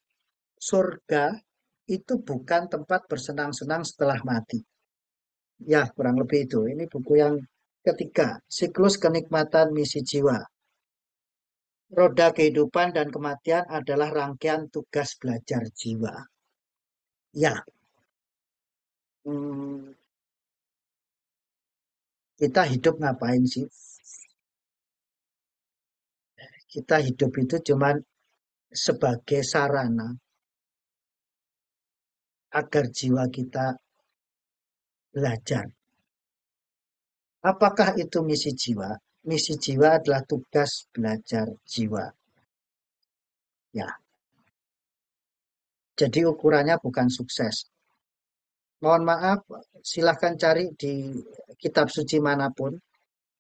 surga itu bukan tempat bersenang-senang setelah mati. Ya, kurang lebih itu. Ini buku yang ketiga, Siklus Kenikmatan Misi Jiwa. Roda kehidupan dan kematian adalah rangkaian tugas belajar jiwa. Ya, hmm, kita hidup ngapain sih? Kita hidup itu cuma sebagai sarana agar jiwa kita belajar. Apakah itu misi jiwa? Misi jiwa adalah tugas belajar jiwa. Ya, jadi ukurannya bukan sukses. Mohon maaf, silahkan cari di kitab suci manapun.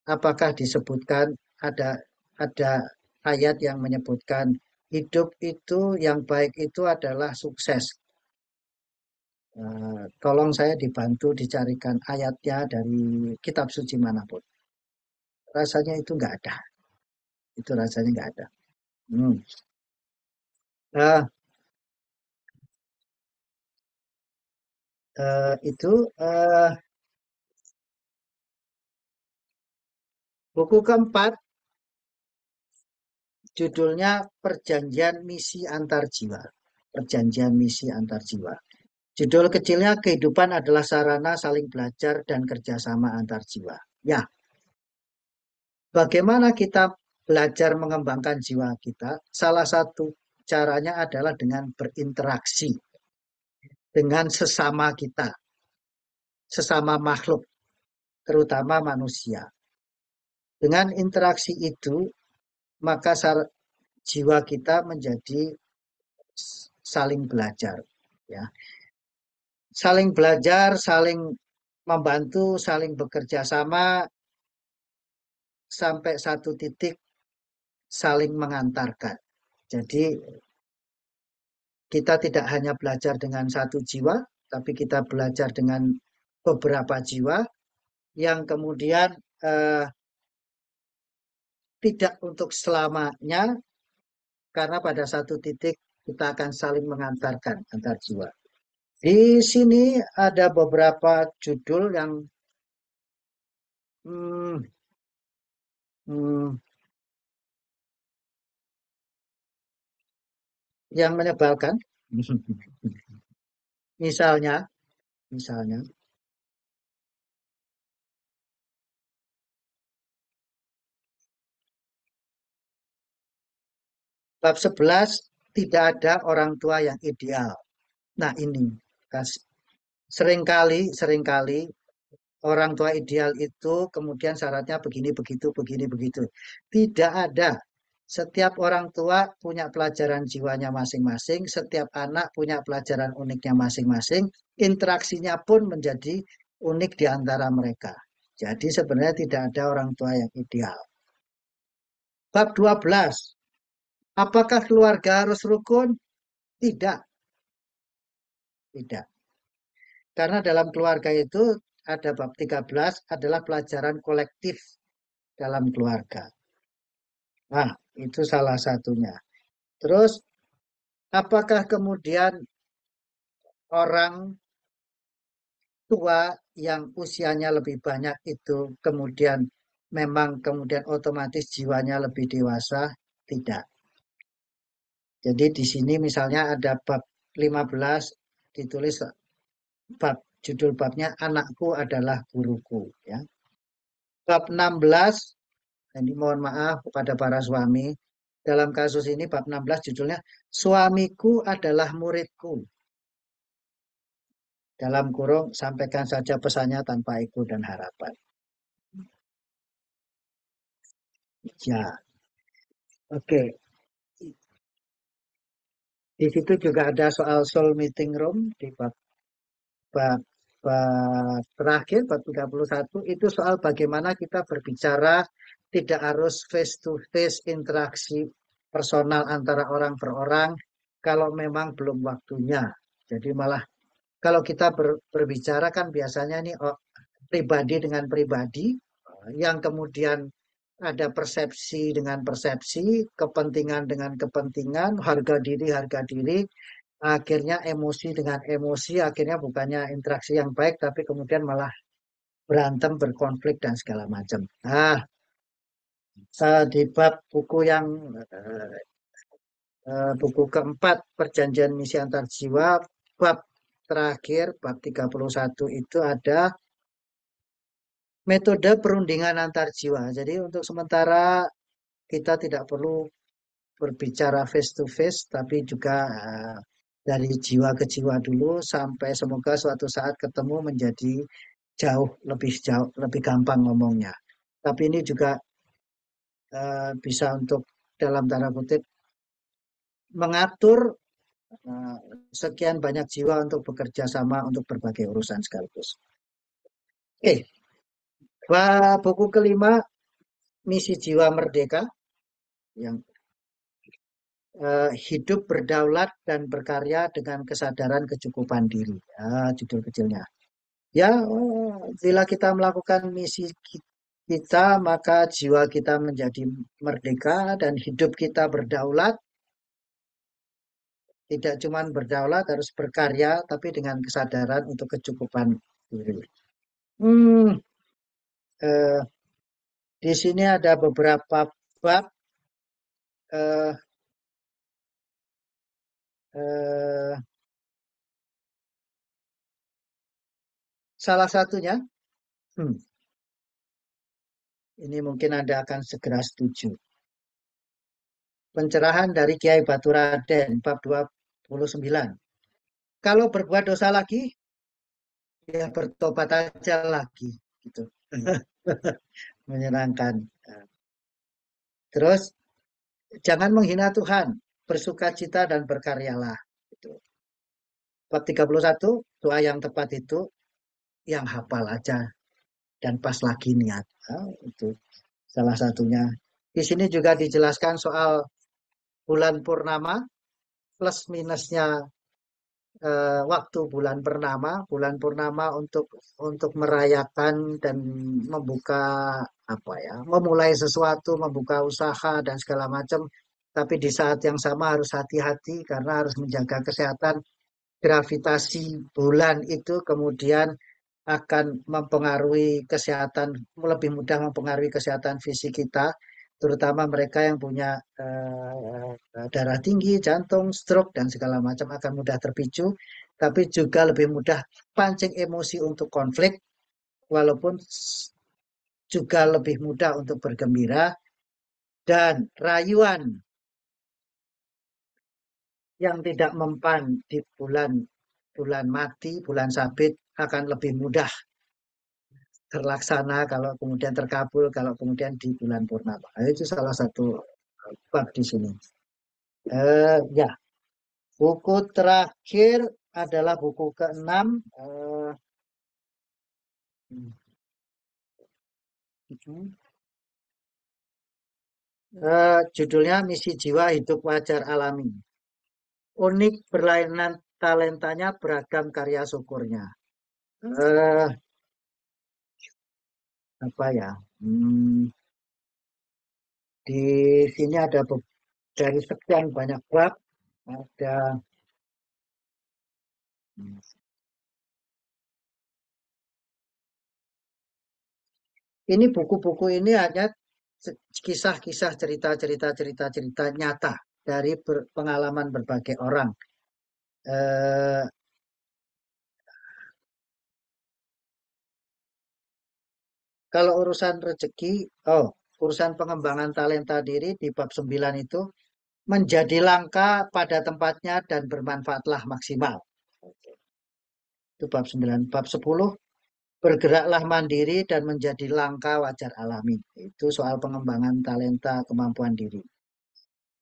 Apakah disebutkan ada ayat yang menyebutkan hidup itu yang baik itu adalah sukses. Tolong saya dibantu dicarikan ayatnya dari kitab suci manapun. Rasanya itu nggak ada. Itu rasanya nggak ada. Hmm. Nah, itu buku keempat judulnya Perjanjian Misi Antar Jiwa. Perjanjian Misi Antar Jiwa. Judul kecilnya kehidupan adalah sarana saling belajar dan kerjasama antar jiwa. Ya, bagaimana kita belajar mengembangkan jiwa kita? Salah satu caranya adalah dengan berinteraksi dengan sesama kita, sesama makhluk, terutama manusia. Dengan interaksi itu, maka jiwa kita menjadi saling belajar. Ya, saling belajar, saling membantu, saling bekerja sama sampai satu titik saling mengantarkan. Jadi kita tidak hanya belajar dengan satu jiwa, tapi kita belajar dengan beberapa jiwa yang kemudian eh, tidak untuk selamanya, karena pada satu titik kita akan saling mengantarkan antar jiwa. Di sini ada beberapa judul hmm, hmm, yang menyebalkan. Misalnya, misalnya bab 11 tidak ada orang tua yang ideal. Nah ini seringkali orang tua ideal itu kemudian syaratnya begini begitu begini begitu. Tidak ada. Setiap orang tua punya pelajaran jiwanya masing-masing, setiap anak punya pelajaran uniknya masing-masing, interaksinya pun menjadi unik di antara mereka. Jadi sebenarnya tidak ada orang tua yang ideal. Bab 12. Apakah keluarga harus rukun? Tidak, tidak. Karena dalam keluarga itu ada bab 13 adalah pelajaran kolektif dalam keluarga. Nah, itu salah satunya. Terus, apakah kemudian orang tua yang usianya lebih banyak itu kemudian memang kemudian otomatis jiwanya lebih dewasa? Tidak. Jadi di sini misalnya ada bab 15 ditulis bab judul babnya anakku adalah guruku ya. Bab 16 ini mohon maaf kepada para suami. Dalam kasus ini bab 16 judulnya suamiku adalah muridku. Dalam kurung sampaikan saja pesannya tanpa ego dan harapan. Ya, oke. Di situ juga ada soal soul meeting room di bab, bab, bab terakhir, bab 31, itu soal bagaimana kita berbicara tidak harus face to face interaksi personal antara orang per orang kalau memang belum waktunya. Jadi malah kalau kita berbicara kan biasanya nih oh, pribadi dengan pribadi yang kemudian ada persepsi dengan persepsi, kepentingan dengan kepentingan, harga diri, akhirnya emosi dengan emosi, akhirnya bukannya interaksi yang baik, tapi kemudian malah berantem, berkonflik, dan segala macam. Nah, di bab buku yang eh, buku keempat, Perjanjian Misi Antar Jiwa, bab terakhir, bab 31 itu ada metode perundingan antar jiwa. Jadi untuk sementara kita tidak perlu berbicara face to face, tapi juga dari jiwa ke jiwa dulu sampai semoga suatu saat ketemu menjadi jauh lebih gampang ngomongnya. Tapi ini juga bisa untuk dalam tanda kutip mengatur eh, sekian banyak jiwa untuk bekerja sama untuk berbagai urusan sekaligus. Oke, buku kelima Misi Jiwa Merdeka yang hidup berdaulat dan berkarya dengan kesadaran kecukupan diri. Ya, judul kecilnya. Ya, bila kita melakukan misi kita, maka jiwa kita menjadi merdeka dan hidup kita berdaulat. Tidak cuma berdaulat, harus berkarya, tapi dengan kesadaran untuk kecukupan diri. Hmm, eh, di sini ada beberapa bab. Eh, eh, salah satunya, hmm, ini mungkin Anda akan segera setuju. Pencerahan dari Kiai Baturaden, bab 29. Kalau berbuat dosa lagi, ya bertobat aja lagi. Gitu. Menyenangkan. Terus, jangan menghina Tuhan, bersukacita dan berkaryalah. Gitu. Bab 31, doa yang tepat itu yang hafal aja dan pas lagi niat. Nah, itu salah satunya. Di sini juga dijelaskan soal bulan purnama, plus minusnya waktu bulan purnama untuk merayakan dan membuka apa ya, memulai sesuatu, membuka usaha dan segala macam. Tapi di saat yang sama harus hati-hati karena harus menjaga kesehatan. Gravitasi bulan itu kemudian akan mempengaruhi kesehatan, lebih mudah mempengaruhi kesehatan fisik kita, terutama mereka yang punya darah tinggi, jantung, stroke, dan segala macam akan mudah terpicu, tapi juga lebih mudah pancing emosi untuk konflik, walaupun juga lebih mudah untuk bergembira, dan rayuan yang tidak mempan di bulan bulan mati, bulan sabit akan lebih mudah terlaksana kalau kemudian terkabul kalau kemudian di bulan purnama. Nah, itu salah satu bab di sini. Ya, buku terakhir adalah buku keenam. Judulnya Misi Jiwa Hidup Wajar Alami. Unik, berlainan talentanya, beragam karya syukurnya. Eh, apa ya? Hmm, di sini ada dari sekian banyak bab, ada ini buku-buku ini hanya kisah-kisah cerita-cerita nyata dari pengalaman berbagai orang. Eh, kalau urusan rezeki, oh, urusan pengembangan talenta diri di bab 9 itu menjadi langka pada tempatnya dan bermanfaatlah maksimal. Itu bab 9. Bab 10, bergeraklah mandiri dan menjadi langka wajar alami. Itu soal pengembangan talenta kemampuan diri.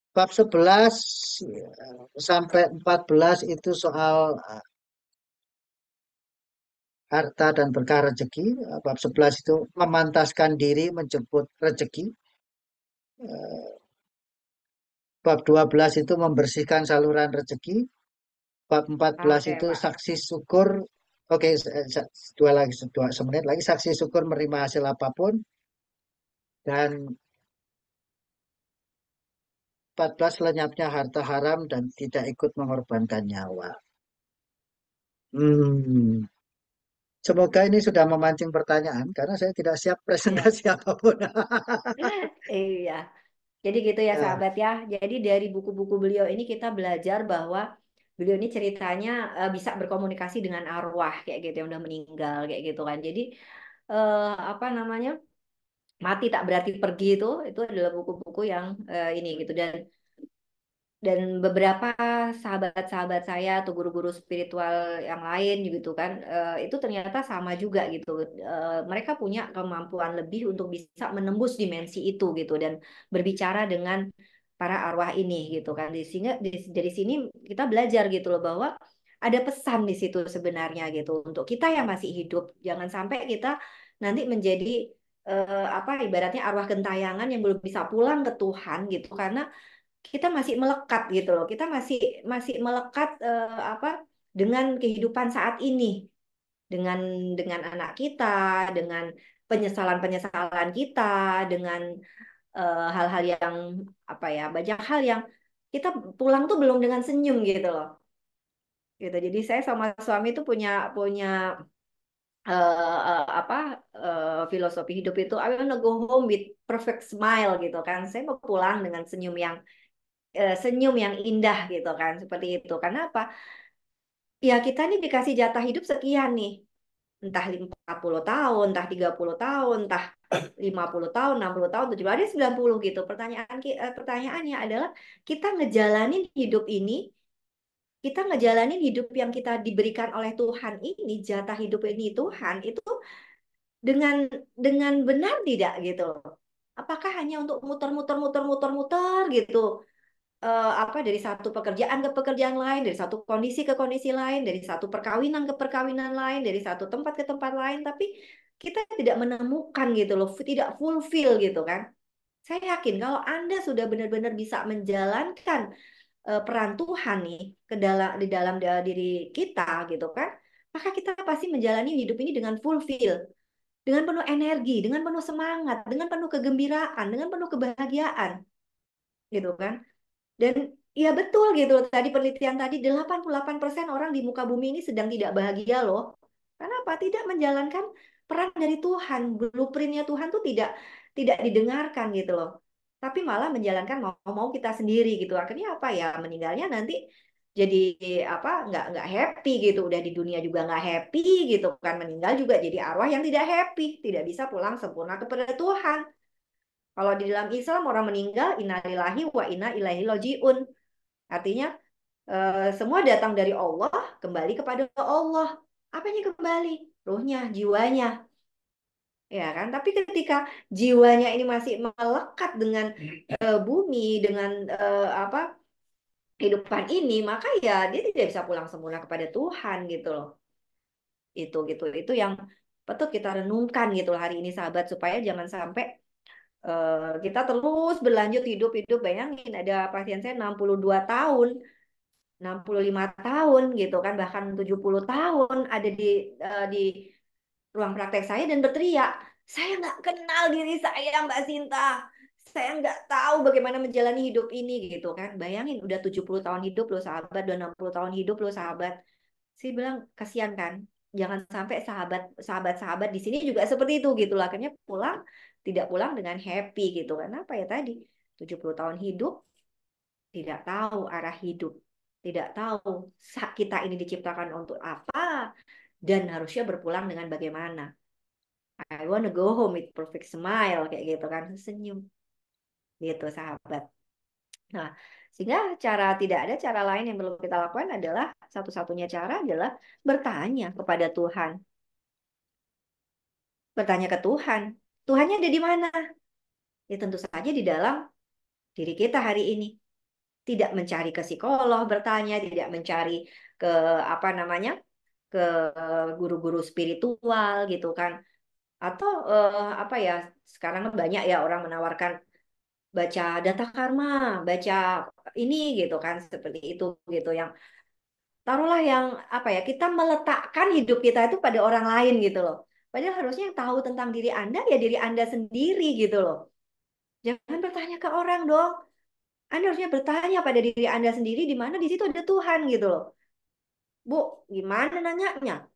Bab 11 sampai 14 itu soal harta dan berkah rezeki. Bab 11 itu memantaskan diri menjemput rezeki. Bab 12 itu membersihkan saluran rezeki. Bab 14 Oke, itu Pak. saksi syukur. Oke, dua lagi, semenit lagi saksi syukur menerima hasil apapun. Dan 14 lenyapnya harta haram dan tidak ikut mengorbankan nyawa. Hmm, semoga ini sudah memancing pertanyaan karena saya tidak siap Ya. presentasi apapun. Iya. Jadi gitu ya Ya, sahabat ya. Jadi dari buku-buku beliau ini kita belajar bahwa beliau ini ceritanya bisa berkomunikasi dengan arwah kayak gitu yang udah meninggal kayak gitu kan. Jadi apa namanya? Mati tak berarti pergi itu adalah buku-buku yang ini gitu dan beberapa sahabat-sahabat saya atau guru-guru spiritual yang lain gitu kan itu ternyata sama juga gitu. Mereka punya kemampuan lebih untuk bisa menembus dimensi itu gitu dan berbicara dengan para arwah ini gitu kan dari sini kita belajar gitu loh bahwa ada pesan di situ sebenarnya gitu untuk kita yang masih hidup jangan sampai kita nanti menjadi apa ibaratnya arwah gentayangan yang belum bisa pulang ke Tuhan gitu karena kita masih melekat gitu loh. Kita masih masih melekat apa dengan kehidupan saat ini, dengan dengan anak kita, dengan penyesalan-penyesalan kita, dengan hal-hal yang apa ya, banyak hal yang kita pulang tuh belum dengan senyum gitu loh. Gitu. Jadi saya sama suami tuh punya punya apa filosofi hidup itu I wanna go home with perfect smile gitu kan. Saya mau pulang dengan senyum yang indah gitu kan seperti itu karena apa ya kita nih dikasih jatah hidup sekian nih entah 40 tahun entah 30 tahun entah 50 tahun 60 tahun 70 ada 90 gitu pertanyaannya adalah kita ngejalanin hidup ini kita ngejalanin hidup yang kita diberikan oleh Tuhan ini jatah hidup ini Tuhan itu dengan benar tidak gitu loh apakah hanya untuk muter-muter gitu apa dari satu pekerjaan ke pekerjaan lain, dari satu kondisi ke kondisi lain, dari satu perkawinan ke perkawinan lain, dari satu tempat ke tempat lain, tapi kita tidak menemukan gitu loh, tidak fulfill gitu kan. Saya yakin kalau Anda sudah benar-benar bisa menjalankan peran Tuhan nih ke dalam di dalam diri kita gitu kan, maka kita pasti menjalani hidup ini dengan fulfill, dengan penuh energi, dengan penuh semangat, dengan penuh kegembiraan, dengan penuh kebahagiaan gitu kan. Dan ya betul gitu loh. Tadi penelitian tadi 88% orang di muka bumi ini sedang tidak bahagia loh. Karena apa? Tidak menjalankan peran dari Tuhan. Blueprintnya Tuhan tuh tidak didengarkan gitu loh. Tapi malah menjalankan mau-mau kita sendiri gitu. Akhirnya apa ya? Meninggalnya nanti jadi apa? Nggak happy gitu. Udah di dunia juga nggak happy gitu kan. Meninggal juga jadi arwah yang tidak happy. Tidak bisa pulang sempurna kepada Tuhan. Kalau di dalam Islam orang meninggal, innalillahi wa inna ilaihi rojiun. Artinya semua datang dari Allah, kembali kepada Allah. Apanya kembali? Ruhnya, jiwanya, ya kan? Tapi ketika jiwanya ini masih melekat dengan bumi, dengan apa kehidupan ini, maka ya dia tidak bisa pulang sempurna kepada Tuhan gitu loh. Itu yang patut kita renungkan gitu loh hari ini sahabat supaya jangan sampai kita terus berlanjut hidup-hidup. Bayangin ada pasien saya 62 tahun 65 tahun gitu kan, bahkan 70 tahun ada di ruang praktek saya dan berteriak, saya nggak kenal diri saya Mbak Sinta. Saya nggak tahu bagaimana menjalani hidup ini gitu kan. Bayangin udah 70 tahun hidup loh sahabat, udah 60 tahun hidup loh sahabat. Saya bilang kasihan kan. Jangan sampai sahabat-sahabat di sini juga seperti itu gitu lah. Akhirnya pulang tidak pulang dengan happy gitu kan. Apa ya tadi? 70 tahun hidup tidak tahu arah hidup. Tidak tahu kita ini diciptakan untuk apa dan harusnya berpulang dengan bagaimana. I wanna go home with perfect smile kayak gitu kan, senyum gitu sahabat. Nah, sehingga tidak ada cara lain yang perlu kita lakukan adalah satu-satunya cara adalah bertanya kepada Tuhan. Bertanya ke Tuhan. Tuhannya ada di mana? Ya tentu saja di dalam diri kita hari ini. Tidak mencari ke psikolog bertanya, tidak mencari ke apa namanya? Ke guru-guru spiritual gitu kan. Atau apa ya? Sekarang kan banyak ya orang menawarkan baca data karma, baca ini gitu kan seperti itu gitu yang taruhlah yang apa ya kita meletakkan hidup kita itu pada orang lain gitu loh. Padahal harusnya yang tahu tentang diri Anda ya diri Anda sendiri gitu loh. Jangan bertanya ke orang dong. Anda harusnya bertanya pada diri Anda sendiri di mana di situ ada Tuhan gitu loh. Bu, gimana nanyanya?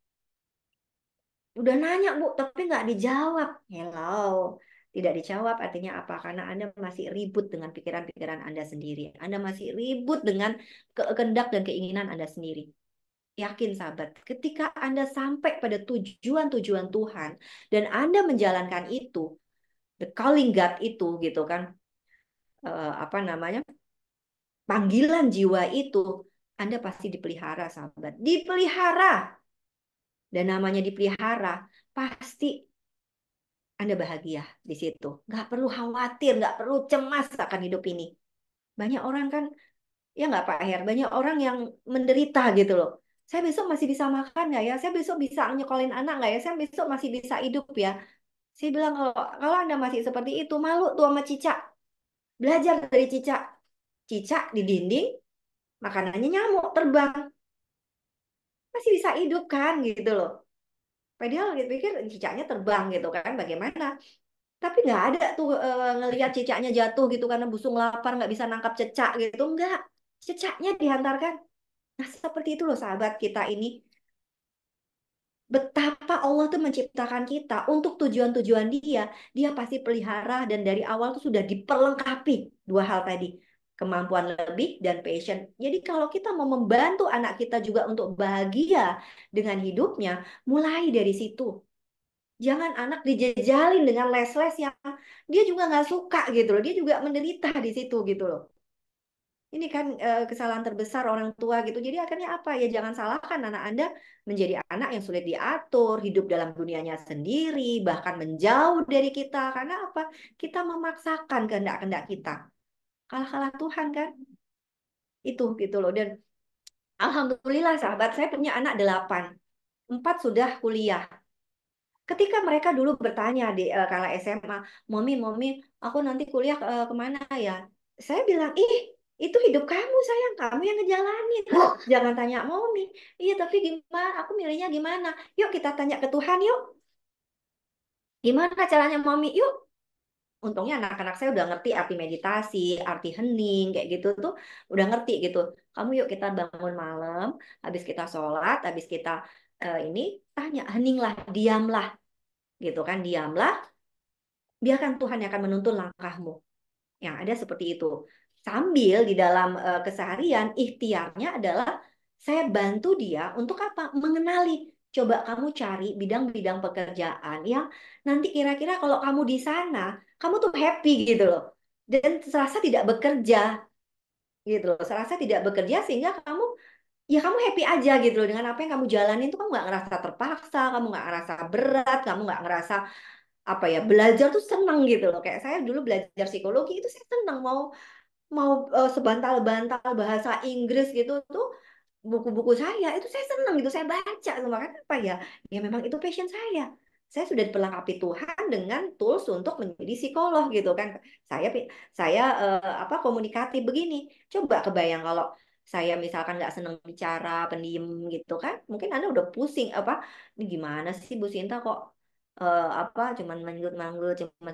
Udah nanya Bu, tapi nggak dijawab. Hello. Tidak dijawab artinya apa? Karena Anda masih ribut dengan pikiran-pikiran Anda sendiri. Anda masih ribut dengan kehendak dan keinginan Anda sendiri. Yakin sahabat, ketika Anda sampai pada tujuan-tujuan Tuhan dan Anda menjalankan itu, the calling God itu gitu kan, apa namanya? Panggilan jiwa itu, Anda pasti dipelihara sahabat. Dipelihara. Dan namanya dipelihara, pasti Anda bahagia di situ. Nggak perlu khawatir, nggak perlu cemas akan hidup ini. Banyak orang kan, ya nggak Pak Her, banyak orang yang menderita gitu loh. Saya besok masih bisa makan nggak ya? Saya besok bisa nyekolin anak nggak ya? Saya besok masih bisa hidup ya? Saya bilang kalau Anda masih seperti itu, malu tuh sama cicak. Belajar dari cicak. Cicak di dinding, makanannya nyamuk terbang. Masih bisa hidup kan gitu loh. Padahal gitu pikir cicaknya terbang gitu kan, bagaimana? Tapi nggak ada tuh ngelihat cicaknya jatuh gitu karena busung lapar nggak bisa nangkap cecak gitu. Nggak. Cecaknya dihantarkan. Nah, seperti itu loh sahabat kita ini. Betapa Allah tuh menciptakan kita untuk tujuan-tujuan dia. Dia pasti pelihara dan dari awal tuh sudah diperlengkapi dua hal tadi. Kemampuan lebih dan passion. Jadi kalau kita mau membantu anak kita juga untuk bahagia dengan hidupnya, mulai dari situ. Jangan anak dijejalin dengan les-les yang dia juga nggak suka gitu loh. Dia juga menderita di situ gitu loh. Ini kan kesalahan terbesar orang tua gitu. Jadi akhirnya apa ya jangan salahkan anak Anda menjadi anak yang sulit diatur, hidup dalam dunianya sendiri, bahkan menjauh dari kita. Karena apa? Kita memaksakan kehendak-kehendak kita. Kalah-kalah Tuhan kan? Itu gitu loh. Dan alhamdulillah sahabat, saya punya anak 8. 4 sudah kuliah. Ketika mereka dulu bertanya di kala SMA, Mami, aku nanti kuliah kemana ya? Saya bilang, ih, itu hidup kamu sayang, kamu yang ngejalanin. Jangan tanya Mami. Iya, tapi gimana? Aku milihnya gimana? Yuk kita tanya ke Tuhan yuk. Gimana caranya Mami? Yuk. Untungnya anak-anak saya udah ngerti arti meditasi, arti hening, kayak gitu tuh udah ngerti gitu. Kamu yuk kita bangun malam, habis kita sholat, habis kita ini tanya, heninglah, diamlah gitu kan, diamlah. Biarkan Tuhan yang akan menuntun langkahmu. Yang ada seperti itu. Sambil di dalam keseharian, ikhtiarnya adalah saya bantu dia untuk apa? Mengenali. Coba kamu cari bidang-bidang pekerjaan yang nanti kira-kira kalau kamu di sana, kamu tuh happy gitu loh. Dan serasa tidak bekerja gitu loh. Serasa tidak bekerja sehingga kamu ya kamu happy aja gitu loh dengan apa yang kamu jalanin tuh kamu nggak ngerasa terpaksa, kamu nggak ngerasa berat, kamu nggak ngerasa apa ya belajar tuh seneng gitu loh kayak saya dulu belajar psikologi itu saya seneng mau mau sebantal-bantal bahasa Inggris gitu tuh buku-buku saya itu saya seneng gitu saya baca semua kan apa ya ya memang itu passion saya sudah diperlengkapi Tuhan dengan tools untuk menjadi psikolog gitu kan saya saya apa komunikatif begini coba kebayang kalau saya misalkan nggak seneng bicara, pendiam gitu kan, mungkin Anda udah pusing apa, ini gimana sih Bu Sinta kok apa cuman manggut-manggut, cuman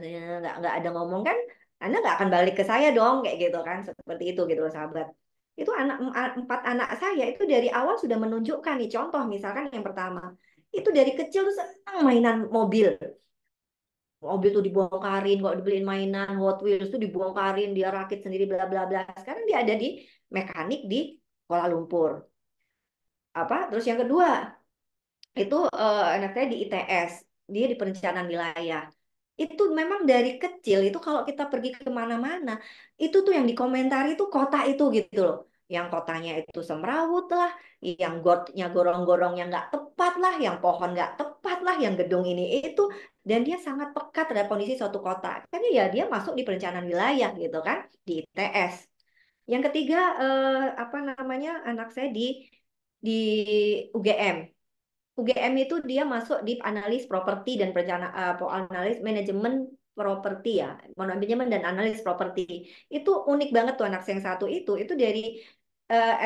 nggak ada ngomong kan, Anda nggak akan balik ke saya dong kayak gitu kan, seperti itu gitu loh sahabat. Itu empat anak saya itu dari awal sudah menunjukkan nih contoh, misalkan yang pertama itu dari kecil tuh senang mainan mobil. Mobil tuh dibongkarin, kok dibeliin mainan Hot Wheels tuh dibongkarin, dia rakit sendiri bla bla bla. Sekarang dia ada di mekanik di Kuala Lumpur. Apa? Terus yang kedua, itu anak saya di ITS, dia di perencanaan wilayah. Itu memang dari kecil itu kalau kita pergi kemana-mana, itu tuh yang dikomentari tuh kota itu gitu loh. Yang kotanya itu semrawut lah, yang gotnya gorong-gorong yang nggak tepat lah, yang pohon nggak tepat lah, yang gedung ini itu. Dan dia sangat peka terhadap kondisi suatu kota. Kan ya dia masuk di perencanaan wilayah gitu kan, di ITS. Yang ketiga, apa namanya, anak saya di UGM. UGM itu dia masuk di analis properti dan perencanaan, analis manajemen properti ya, manajemen dan analis properti. Itu unik banget tuh anak saya yang satu itu dari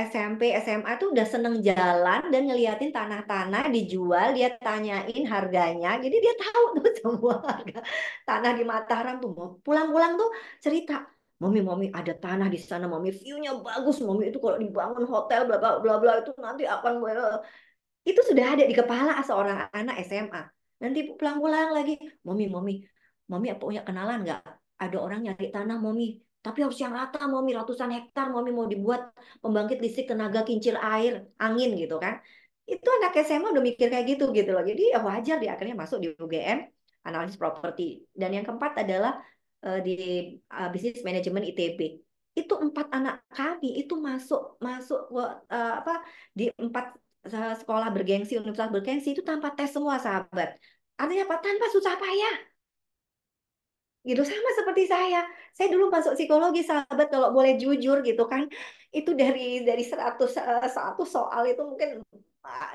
SMP SMA tuh udah seneng jalan dan ngeliatin tanah-tanah dijual, dia tanyain harganya, jadi dia tahu tuh semua harga tanah di Mataram tuh. Mau pulang-pulang tuh cerita, Mami, Mami ada tanah di sana, Mami view-nya bagus, Mami itu kalau dibangun hotel bla bla bla bla itu nanti akan itu sudah ada di kepala seorang anak SMA. Nanti pulang-pulang lagi, Mami, Mami, Mami apa punya kenalan nggak? Ada orang nyari tanah, Mami. Tapi harus yang rata, Mami, ratusan hektar, Mami mau dibuat pembangkit listrik tenaga kincir air, angin gitu kan. Itu anak SMA udah mikir kayak gitu loh. Jadi ya wajar dia akhirnya masuk di UGM, analisis properti. Dan yang keempat adalah di bisnis manajemen ITB. Itu empat anak kami itu masuk masuk apa di empat sekolah bergengsi, universitas bergengsi itu tanpa tes semua sahabat. Artinya apa? Tanpa susah payah. Gitu sama seperti saya. Saya dulu masuk psikologi sahabat kalau boleh jujur gitu kan. Itu dari 100 satu soal itu mungkin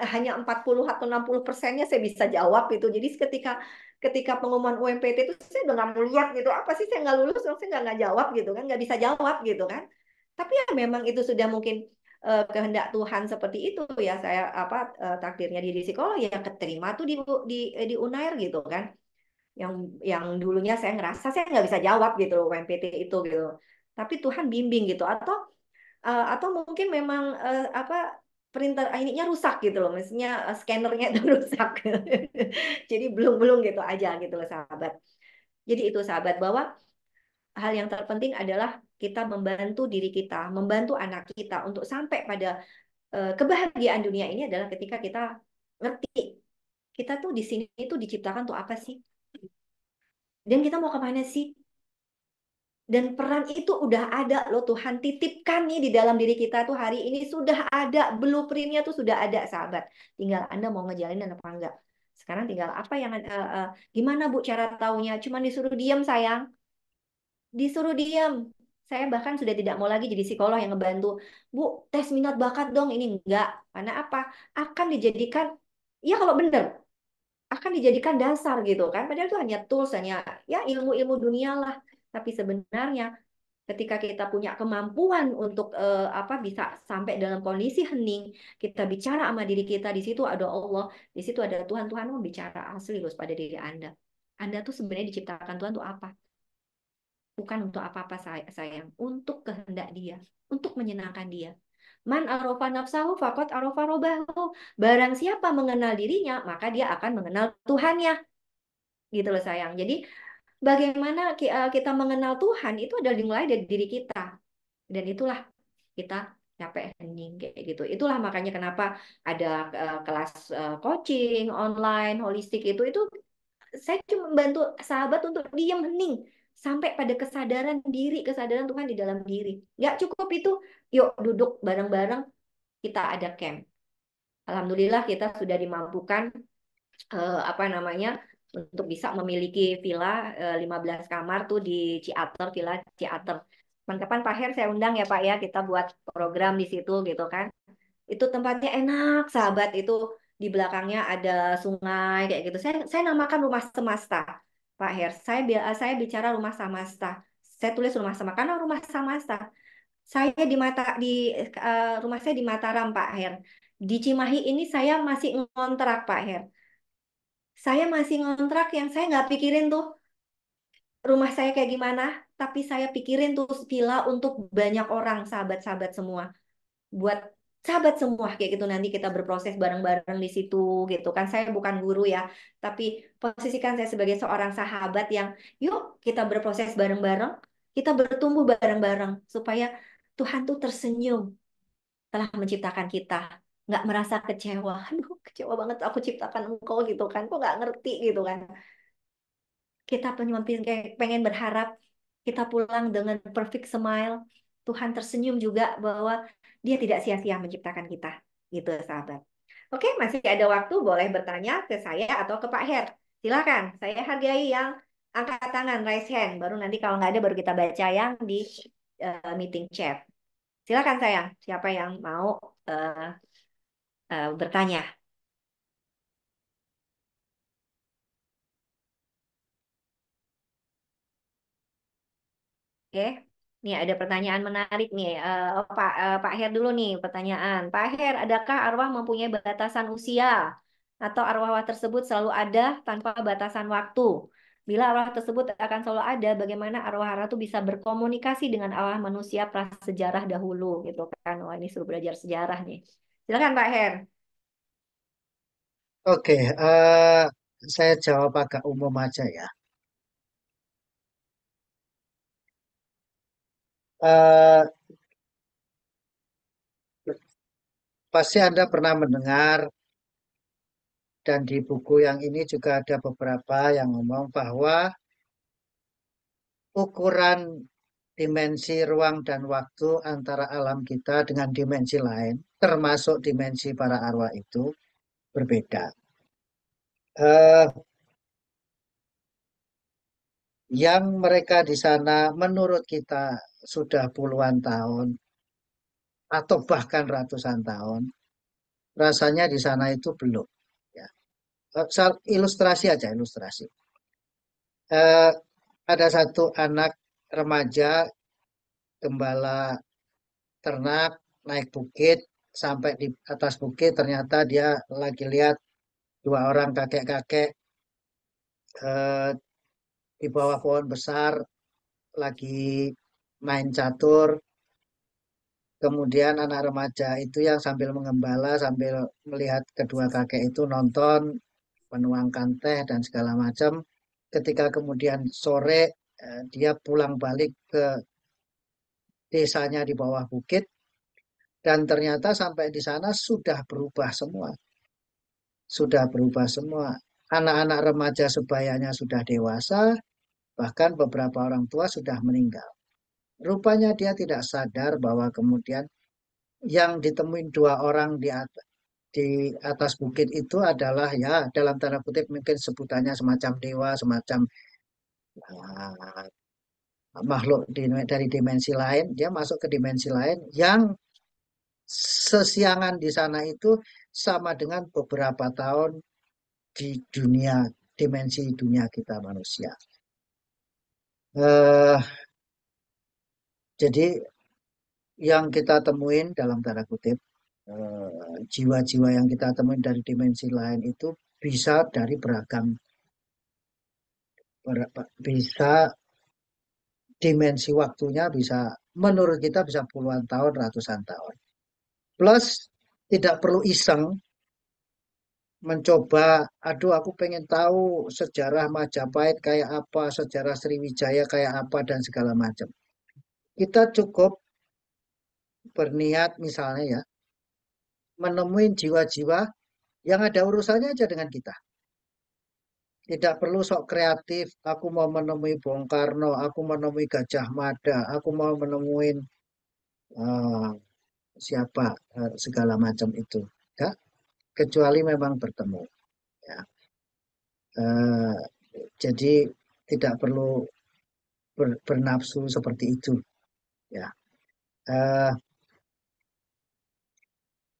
hanya 40 atau 60%-nya saya bisa jawab itu. Jadi ketika ketika pengumuman UMPT itu saya udah nggak melihat gitu. Apa sih saya nggak lulus, saya nggak jawab gitu kan, nggak bisa jawab gitu kan. Tapi ya memang itu sudah mungkin kehendak Tuhan seperti itu ya, saya apa takdirnya di psikolog ya keterima tuh di Unair gitu kan, yang dulunya saya ngerasa saya nggak bisa jawab gitu loh UMPT itu gitu, tapi Tuhan bimbing gitu, atau mungkin memang apa printer ininya rusak gitu loh, maksudnya scannernya itu rusak jadi belum belum gitu aja gitu loh sahabat. Jadi itu sahabat, bahwa hal yang terpenting adalah kita membantu diri kita, membantu anak kita untuk sampai pada kebahagiaan dunia ini adalah ketika kita ngerti kita tuh di sini tuh diciptakan tuh apa sih, dan kita mau kemana sih. Dan peran itu udah ada loh, Tuhan titipkan nih di dalam diri kita tuh hari ini sudah ada, blueprintnya tuh sudah ada sahabat. Tinggal Anda mau ngejalanin apa enggak. Sekarang tinggal apa yang gimana Bu cara taunya? Cuman disuruh diam sayang, disuruh diam. Saya bahkan sudah tidak mau lagi jadi psikolog yang ngebantu. Bu, tes minat bakat dong, ini enggak. Karena apa? Akan dijadikan, ya kalau benar, akan dijadikan dasar gitu kan. Padahal itu hanya tools, hanya ya ilmu-ilmu dunia lah. Tapi sebenarnya ketika kita punya kemampuan untuk apa bisa sampai dalam kondisi hening, kita bicara sama diri kita, di situ ada Allah, di situ ada Tuhan. Tuhan mau bicara asli loh pada diri Anda. Anda tuh sebenarnya diciptakan Tuhan tuh apa? Bukan untuk apa-apa sayang, untuk kehendak Dia, untuk menyenangkan Dia. Man arofa nafsahu fakot arofa robahu. Barang siapa mengenal dirinya, maka dia akan mengenal Tuhannya. Gitu loh sayang. Jadi bagaimana kita mengenal Tuhan itu adalah dimulai dari diri kita. Dan itulah kita capek hening kayak gitu. Itulah makanya kenapa ada kelas coaching online holistik itu saya cuma membantu sahabat untuk diam hening sampai pada kesadaran diri, kesadaran Tuhan di dalam diri. Nggak cukup itu, yuk duduk bareng-bareng kita ada camp. Alhamdulillah kita sudah dimampukan apa namanya untuk bisa memiliki villa 15 kamar tuh di Ciater, Villa Ciater. Kapan-kapan Pak Her saya undang ya Pak ya, kita buat program di situ gitu kan. Itu tempatnya enak, sahabat. Itu di belakangnya ada sungai kayak gitu. Saya namakan rumah semesta, Pak Her. Saya bicara rumah semesta. Saya tulis rumah semesta karena rumah semesta. Saya rumah saya di Mataram, Pak Her. Di Cimahi ini saya masih ngontrak, Pak Her. Saya masih ngontrak yang saya nggak pikirin tuh rumah saya kayak gimana, tapi saya pikirin tuh villa untuk banyak orang, sahabat-sahabat semua. Buat sahabat semua kayak gitu nanti kita berproses bareng-bareng di situ gitu kan. Saya bukan guru ya, tapi posisikan saya sebagai seorang sahabat yang yuk kita berproses bareng-bareng, kita bertumbuh bareng-bareng supaya Tuhan tuh tersenyum telah menciptakan kita. Nggak merasa kecewa. Aduh, kecewa banget aku ciptakan engkau gitu kan. Kok nggak ngerti gitu kan. Kita pengen berharap kita pulang dengan perfect smile. Tuhan tersenyum juga bahwa dia tidak sia-sia menciptakan kita. Gitu, sahabat. Oke, masih ada waktu boleh bertanya ke saya atau ke Pak Her. Silakan, saya hargai yang angkat tangan, raise hand. Baru nanti kalau nggak ada baru kita baca yang di meeting chat. Silakan sayang, siapa yang mau eh, bertanya? Oke, nih ada pertanyaan menarik nih. Pak Her dulu nih pertanyaan. Pak Her, adakah arwah mempunyai batasan usia atau arwah tersebut selalu ada tanpa batasan waktu? Bila arwah tersebut akan selalu ada, bagaimana arwah-arwah itu bisa berkomunikasi dengan arwah manusia prasejarah dahulu gitu kan? Wah, ini suruh belajar sejarah nih. Silakan Pak Her. Oke, saya jawab agak umum aja ya. Eh, Pasti Anda pernah mendengar dan di buku yang ini juga ada beberapa yang ngomong bahwa ukuran dimensi ruang dan waktu antara alam kita dengan dimensi lain, termasuk dimensi para arwah itu berbeda. Eh, yang mereka di sana menurut kita sudah puluhan tahun atau bahkan ratusan tahun, rasanya di sana itu belum. Ya. Ilustrasi aja, ilustrasi. Eh, ada satu anak remaja gembala ternak naik bukit sampai di atas bukit ternyata dia lagi lihat dua orang kakek-kakek eh, di bawah pohon besar lagi main catur. Kemudian anak remaja itu yang sambil mengembala sambil melihat kedua kakek itu nonton menuangkan teh dan segala macam. Ketika kemudian sore dia pulang balik ke desanya di bawah bukit dan ternyata sampai di sana sudah berubah semua. Sudah berubah semua. Anak-anak remaja sebayanya sudah dewasa, bahkan beberapa orang tua sudah meninggal. Rupanya dia tidak sadar bahwa kemudian yang ditemuin dua orang di atas bukit itu adalah ya dalam tanda kutip mungkin sebutannya semacam dewa, semacam uh, makhluk dari dimensi lain. Dia masuk ke dimensi lain yang sesiangan di sana itu sama dengan beberapa tahun di dunia dimensi dunia kita manusia. Eh, jadi yang kita temuin dalam tanda kutip jiwa-jiwa yang kita temuin dari dimensi lain itu bisa dari beragam bisa dimensi waktunya bisa menurut kita bisa puluhan tahun ratusan tahun plus tidak perlu iseng mencoba aduh aku pengen tahu sejarah Majapahit kayak apa sejarah Sriwijaya kayak apa dan segala macam kita cukup berniat misalnya ya menemui jiwa-jiwa yang ada urusannya aja dengan kita. Tidak perlu sok kreatif. Aku mau menemui Bung Karno, aku mau menemui Gajah Mada, aku mau menemui eh, siapa segala macam itu. Ya, kecuali memang bertemu. Ya. Eh, jadi tidak perlu bernafsu seperti itu. Ya, Eh,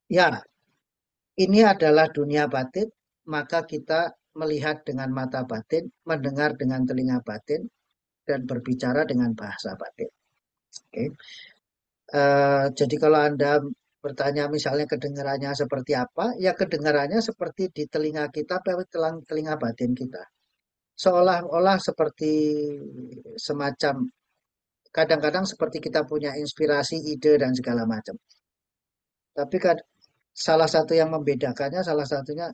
ya ini adalah dunia batin. Maka kita melihat dengan mata batin, mendengar dengan telinga batin, dan berbicara dengan bahasa batin. Oke. Jadi kalau Anda bertanya misalnya kedengarannya seperti apa, ya kedengarannya seperti di telinga kita, lewat telinga batin kita. Seolah-olah seperti semacam, kadang-kadang seperti kita punya inspirasi, ide, dan segala macam. Tapi kan salah satu yang membedakannya, salah satunya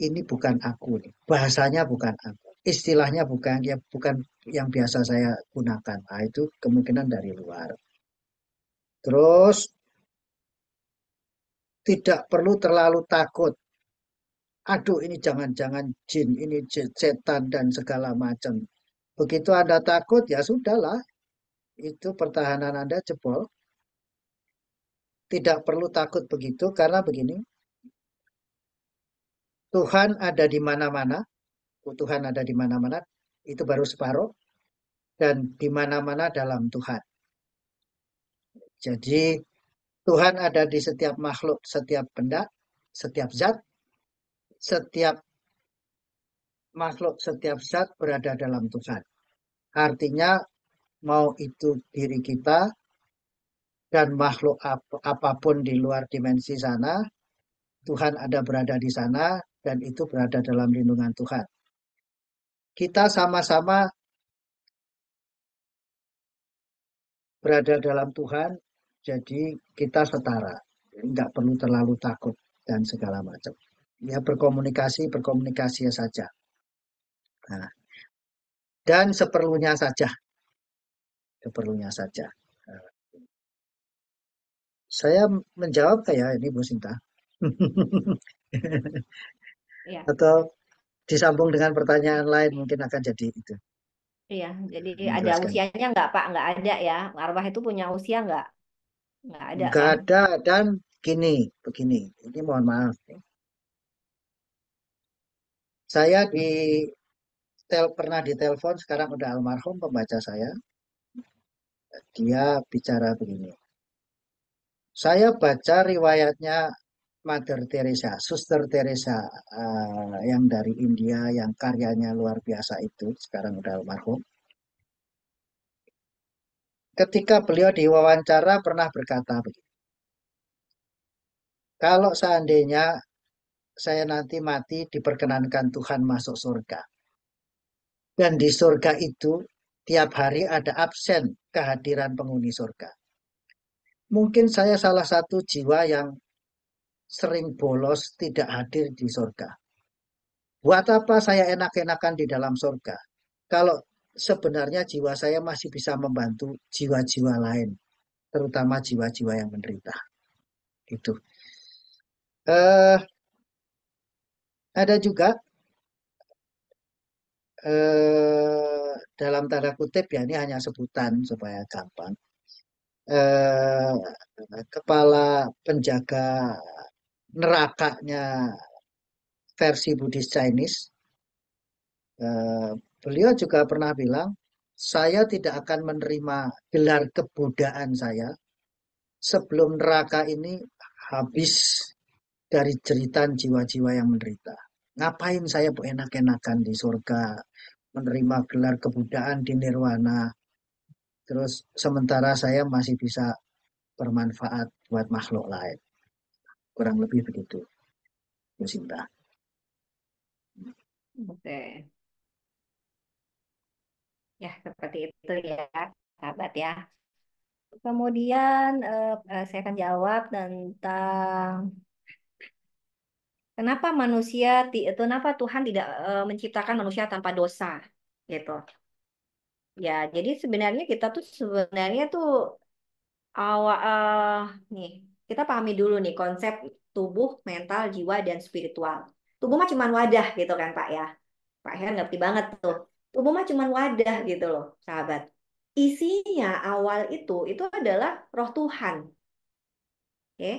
ini bukan aku nih. Bahasanya bukan aku. Istilahnya bukan ya bukan yang biasa saya gunakan. Nah, itu kemungkinan dari luar. Terus tidak perlu terlalu takut. Aduh, ini jangan-jangan jin, ini setan dan segala macam. Begitu Anda takut, ya sudahlah. Itu pertahanan Anda jebol. Tidak perlu takut begitu karena begini, Tuhan ada di mana-mana. Tuhan ada di mana-mana. Itu baru separuh. Dan di mana-mana dalam Tuhan. Jadi Tuhan ada di setiap makhluk, setiap benda, setiap zat, setiap makhluk, setiap zat berada dalam Tuhan. Artinya mau itu diri kita dan makhluk apapun di luar dimensi sana, Tuhan ada berada di sana dan itu berada dalam lindungan Tuhan. Kita sama-sama berada dalam Tuhan, jadi kita setara. Nggak perlu terlalu takut dan segala macam. Ya berkomunikasi, berkomunikasi saja. Nah, dan seperlunya saja, seperlunya saja. Nah, saya menjawab kayak ini Bu Sinta. Iya, Atau disambung dengan pertanyaan lain mungkin akan jadi itu. iya. Jadi ada Menjelaskan. usianya nggak Pak? Nggak ada ya. Arwah itu punya usia nggak? Nggak ada Enggak kan? ada dan begini. Ini mohon maaf. Saya pernah ditelepon sekarang udah almarhum pembaca saya. Dia bicara begini. Saya baca riwayatnya Mother Teresa, Suster Teresa yang dari India yang karyanya luar biasa itu sekarang udah almarhum. Ketika beliau diwawancara pernah berkata begini, kalau seandainya saya nanti mati diperkenankan Tuhan masuk surga. Dan di surga itu tiap hari ada absen kehadiran penghuni surga. Mungkin saya salah satu jiwa yang sering bolos tidak hadir di surga. Buat apa saya enak-enakan di dalam surga? Kalau sebenarnya jiwa saya masih bisa membantu jiwa-jiwa lain, terutama jiwa-jiwa yang menderita. Itu. Eh, ada juga dalam tanda kutip ya ini hanya sebutan supaya gampang. Eh, kepala penjaga nerakanya versi Buddhis Chinese, eh, beliau juga pernah bilang, saya tidak akan menerima gelar kebudaan saya sebelum neraka ini habis dari jeritan jiwa-jiwa yang menderita. Ngapain saya enak-enakan di surga, menerima gelar kebudaan di nirwana, terus sementara saya masih bisa bermanfaat buat makhluk lain. Kurang lebih begitu, Bu Sinta. Oke. Ya, seperti itu ya, sahabat ya. Kemudian saya akan jawab tentang kenapa Tuhan tidak menciptakan manusia tanpa dosa, gitu. Ya, jadi sebenarnya kita tuh sebenarnya tuh awal nih kita pahami dulu nih konsep tubuh, mental, jiwa dan spiritual. Tubuh mah cuma wadah gitu kan Pak ya. Pak Her ngerti banget tuh. Tubuh mah cuma wadah gitu loh, sahabat. Isinya awal itu adalah roh Tuhan. Oke.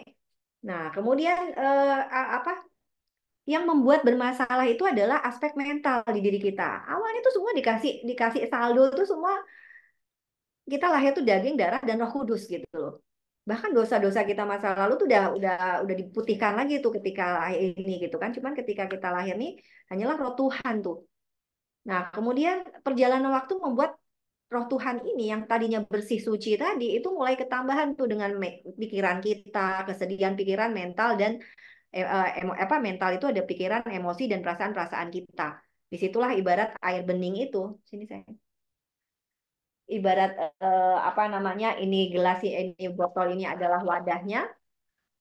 Nah, kemudian apa yang membuat bermasalah itu adalah aspek mental di diri kita. Awalnya tuh semua dikasih dikasih saldo tuh semua kita lahir tuh daging, darah dan Roh Kudus gitu loh. Bahkan dosa-dosa kita masa lalu tuh udah diputihkan lagi tuh ketika lahir ini gitu kan. Cuman ketika kita lahir nih hanyalah Roh Tuhan tuh. Nah, kemudian perjalanan waktu membuat roh Tuhan ini yang tadinya bersih suci tadi itu mulai ketambahan tuh dengan pikiran kita, kesedihan pikiran, mental dan apa mental itu ada pikiran, emosi dan perasaan-perasaan kita. Disitulah ibarat air bening itu. Sini saya. Ibarat apa namanya ini gelas ini botol ini adalah wadahnya.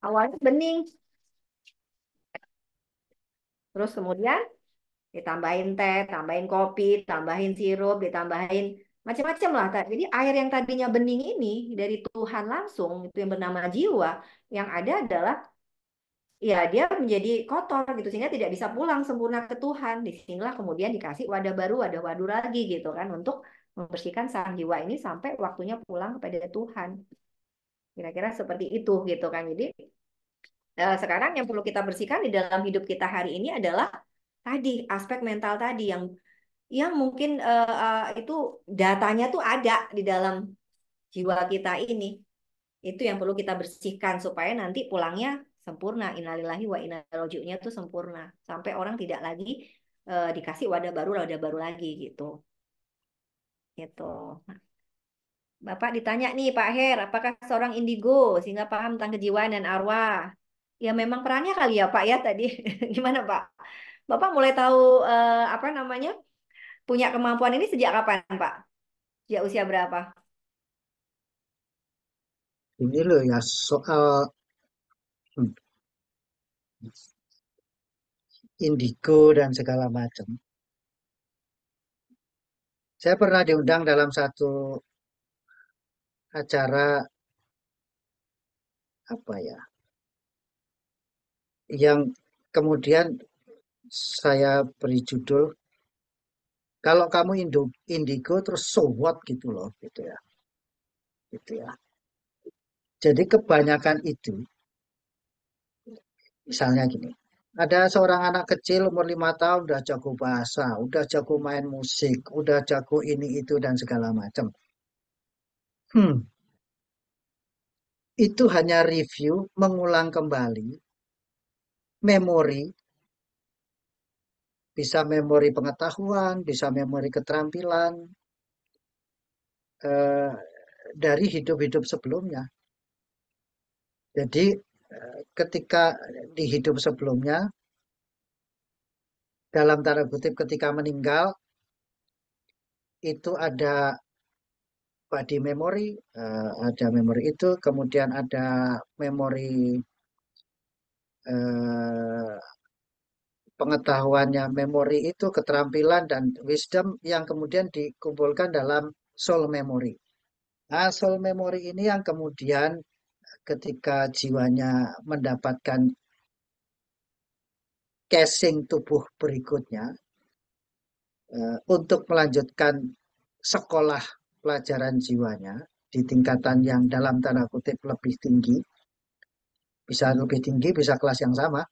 Awalnya bening, terus kemudian ditambahin teh, tambahin kopi, tambahin sirup, ditambahin macam-macam lah. Jadi air yang tadinya bening ini dari Tuhan langsung itu yang bernama jiwa, yang ada adalah ya dia menjadi kotor gitu sehingga tidak bisa pulang sempurna ke Tuhan. Disinilah kemudian dikasih wadah baru lagi gitu kan untuk membersihkan sang jiwa ini sampai waktunya pulang kepada Tuhan. Kira-kira seperti itu gitu kan. Jadi sekarang yang perlu kita bersihkan di dalam hidup kita hari ini adalah tadi aspek mental tadi yang mungkin itu datanya tuh ada di dalam jiwa kita ini. Itu yang perlu kita bersihkan supaya nanti pulangnya sempurna. Innalillahi wa inna ilaihi raji'unnya tuh sempurna. Sampai orang tidak lagi dikasih wadah baru lagi gitu. Gitu. Bapak ditanya nih Pak Her, apakah seorang indigo sehingga paham tentang kejiwaan dan arwah? Ya memang perannya kali ya Pak ya tadi. Gimana Pak? Bapak mulai tahu apa namanya punya kemampuan ini sejak kapan Pak? Sejak usia berapa? Ini loh ya soal hmm, indigo dan segala macam. Saya pernah diundang dalam satu acara apa ya, yang kemudian saya beri judul kalau kamu indigo terus so what gitu loh, gitu ya, gitu ya. Jadi kebanyakan itu, misalnya gini, ada seorang anak kecil umur 5 tahun udah jago bahasa, udah jago main musik, udah jago ini itu dan segala macam. Hmm, itu hanya review, mengulang kembali memori, bisa memori pengetahuan, bisa memori keterampilan eh, dari hidup-hidup sebelumnya. Jadi ketika di hidup sebelumnya, dalam tanda kutip ketika meninggal, itu ada body memory, ada memori itu, kemudian ada memori eh, pengetahuannya, memori itu keterampilan dan wisdom yang kemudian dikumpulkan dalam soul memory. Nah, soul memory ini yang kemudian ketika jiwanya mendapatkan casing tubuh berikutnya untuk melanjutkan sekolah pelajaran jiwanya di tingkatan yang dalam tanda kutip lebih tinggi, bisa lebih tinggi, bisa kelas yang sama,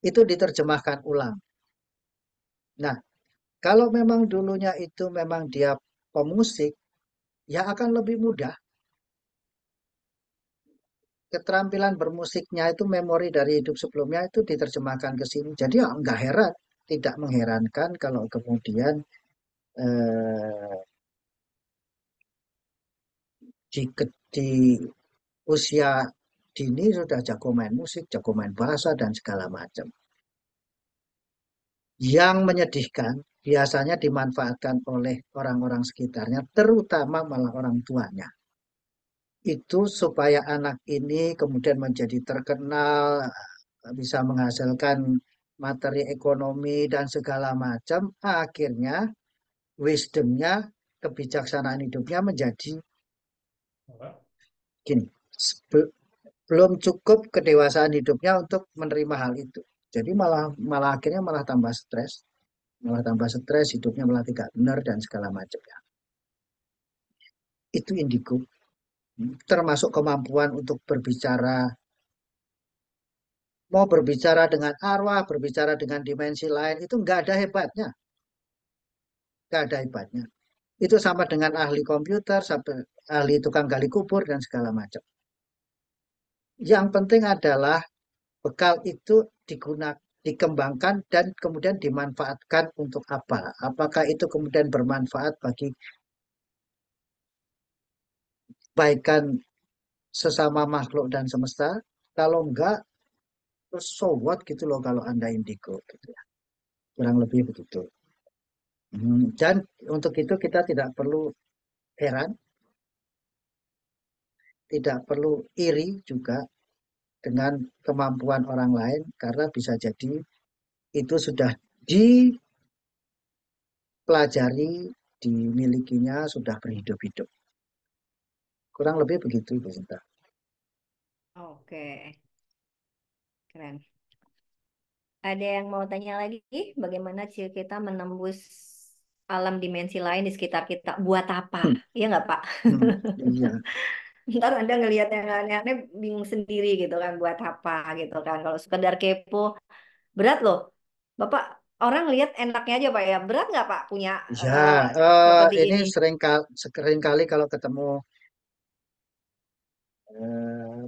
itu diterjemahkan ulang. Nah, kalau memang dulunya itu memang dia pemusik, ya akan lebih mudah. Keterampilan bermusiknya itu memori dari hidup sebelumnya itu diterjemahkan ke sini. Jadi ya nggak heran, tidak mengherankan kalau kemudian eh, di usia dini sudah jago main musik, jago main bahasa dan segala macam. Yang menyedihkan biasanya dimanfaatkan oleh orang-orang sekitarnya, terutama malah orang tuanya. Itu supaya anak ini kemudian menjadi terkenal, bisa menghasilkan materi ekonomi dan segala macam, akhirnya wisdomnya, kebijaksanaan hidupnya menjadi gini, belum cukup kedewasaan hidupnya untuk menerima hal itu. Jadi malah malah akhirnya malah tambah stres, hidupnya malah tidak benar dan segala macamnya. Itu indigo, termasuk kemampuan untuk berbicara, mau berbicara dengan arwah, berbicara dengan dimensi lain, itu nggak ada hebatnya, nggak ada hebatnya. Itu sama dengan ahli komputer, sampai ahli tukang gali kubur dan segala macam. Yang penting adalah bekal itu digunakan, dikembangkan dan kemudian dimanfaatkan untuk apa? Apakah itu kemudian bermanfaat bagi kebaikan sesama makhluk dan semesta. Kalau enggak, terus so what gitu loh kalau Anda indigo gitu ya. Kurang lebih begitu. Dan untuk itu kita tidak perlu heran, tidak perlu iri juga dengan kemampuan orang lain karena bisa jadi itu sudah dipelajari, dimilikinya sudah berhidup-hidup. Kurang lebih begitu, Bu Sinta. Oke, keren. Ada yang mau tanya lagi? Bagaimana sih kita menembus alam dimensi lain di sekitar kita? Buat apa? Iya nggak, Pak? Iya, Ntar Anda ngelihat yang aneh-aneh bingung sendiri gitu kan, buat apa gitu kan. Kalau sekedar kepo, berat loh. Bapak, orang lihat enaknya aja Pak ya. Berat nggak Pak punya ya. eh, seperti Ini ini? sering kali kalau ketemu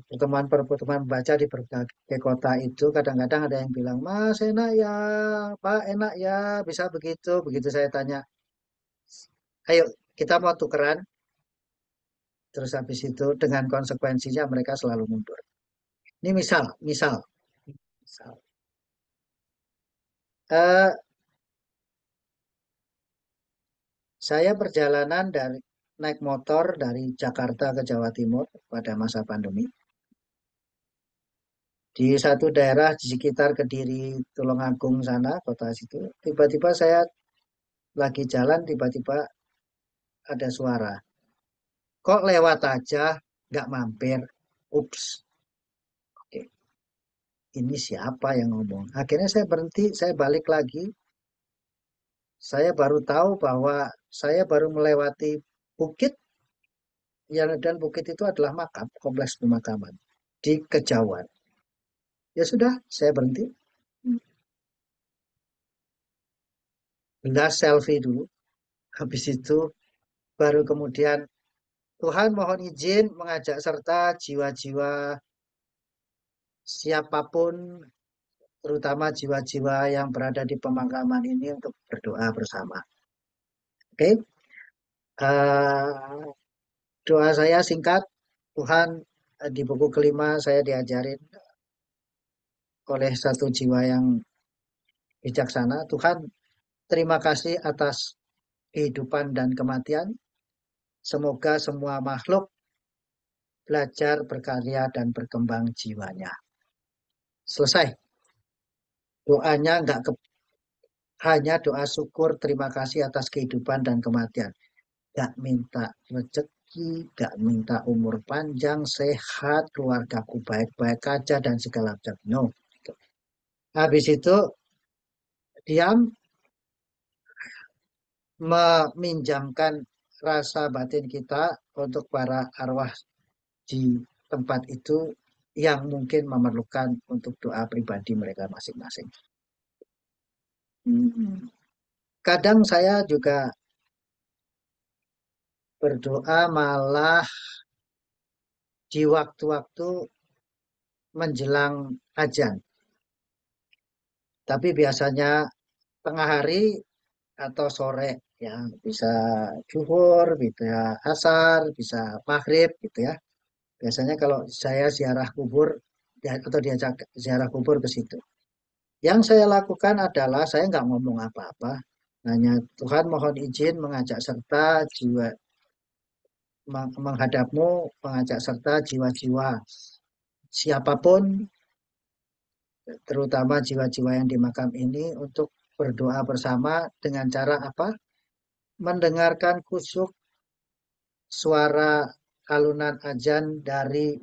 pertemuan-pertemuan baca di berbagai kota itu, kadang-kadang ada yang bilang, Mas enak ya, Pak enak ya, bisa begitu. Begitu saya tanya, ayo kita mau tukeran. Terus habis itu dengan konsekuensinya mereka selalu mundur. Ini misal. Eh, saya perjalanan dari naik motor dari Jakarta ke Jawa Timur pada masa pandemi. Di satu daerah di sekitar Kediri, Tulungagung sana, kota situ, tiba-tiba saya lagi jalan, tiba-tiba ada suara. Kok lewat aja, nggak mampir? Ups, oke. Ini siapa yang ngomong? Akhirnya saya berhenti, saya balik lagi. Saya baru tahu bahwa saya baru melewati bukit, ya, dan bukit itu adalah makam, kompleks pemakaman di Kejauhan. Ya sudah, saya berhenti. Belas selfie dulu. Habis itu baru kemudian Tuhan mohon izin mengajak serta jiwa-jiwa siapapun, terutama jiwa-jiwa yang berada di pemakaman ini untuk berdoa bersama. Oke. Eh, Doa saya singkat. Tuhan, di buku kelima saya diajarin oleh satu jiwa yang bijaksana. Tuhan, terima kasih atas kehidupan dan kematian. Semoga semua makhluk belajar berkarya dan berkembang jiwanya. Selesai. Doanya nggak hanya doa syukur terima kasih atas kehidupan dan kematian. Nggak minta rezeki, nggak minta umur panjang, sehat, keluargaku baik-baik aja dan segala macam. No. Habis itu diam, meminjamkan rasa batin kita untuk para arwah di tempat itu yang mungkin memerlukan untuk doa pribadi mereka masing-masing. Kadang saya juga berdoa malah di waktu-waktu menjelang ajan. Tapi biasanya tengah hari atau sore ya, bisa zuhur, bisa asar, bisa maghrib gitu ya. Biasanya kalau saya ziarah kubur atau diajak ziarah kubur ke situ. Yang saya lakukan adalah saya nggak ngomong apa-apa. Hanya Tuhan mohon izin mengajak serta jiwa menghadapmu, mengajak serta jiwa-jiwa siapapun, terutama jiwa-jiwa yang di makam ini untuk berdoa bersama dengan cara apa? Mendengarkan kusuk suara alunan ajan dari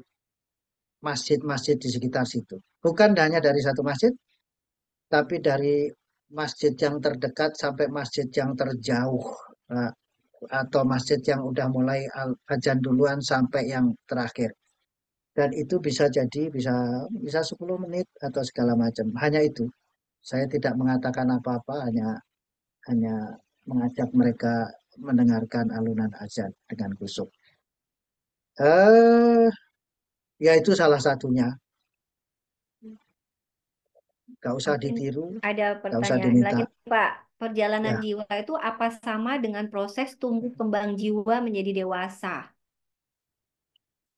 masjid-masjid di sekitar situ. Bukan hanya dari satu masjid, tapi dari masjid yang terdekat sampai masjid yang terjauh. Nah, atau masjid yang udah mulai ajan duluan sampai yang terakhir. Dan itu bisa jadi bisa bisa 10 menit atau segala macam. Hanya itu. Saya tidak mengatakan apa-apa, hanya mengajak mereka mendengarkan alunan azan dengan kusuk. Eh, Ya itu salah satunya. Gak usah Mungkin ditiru, ada gak usah pertanyaan diminta. lagi, Pak. Perjalanan Ya, jiwa itu apa sama dengan proses tumbuh kembang jiwa menjadi dewasa?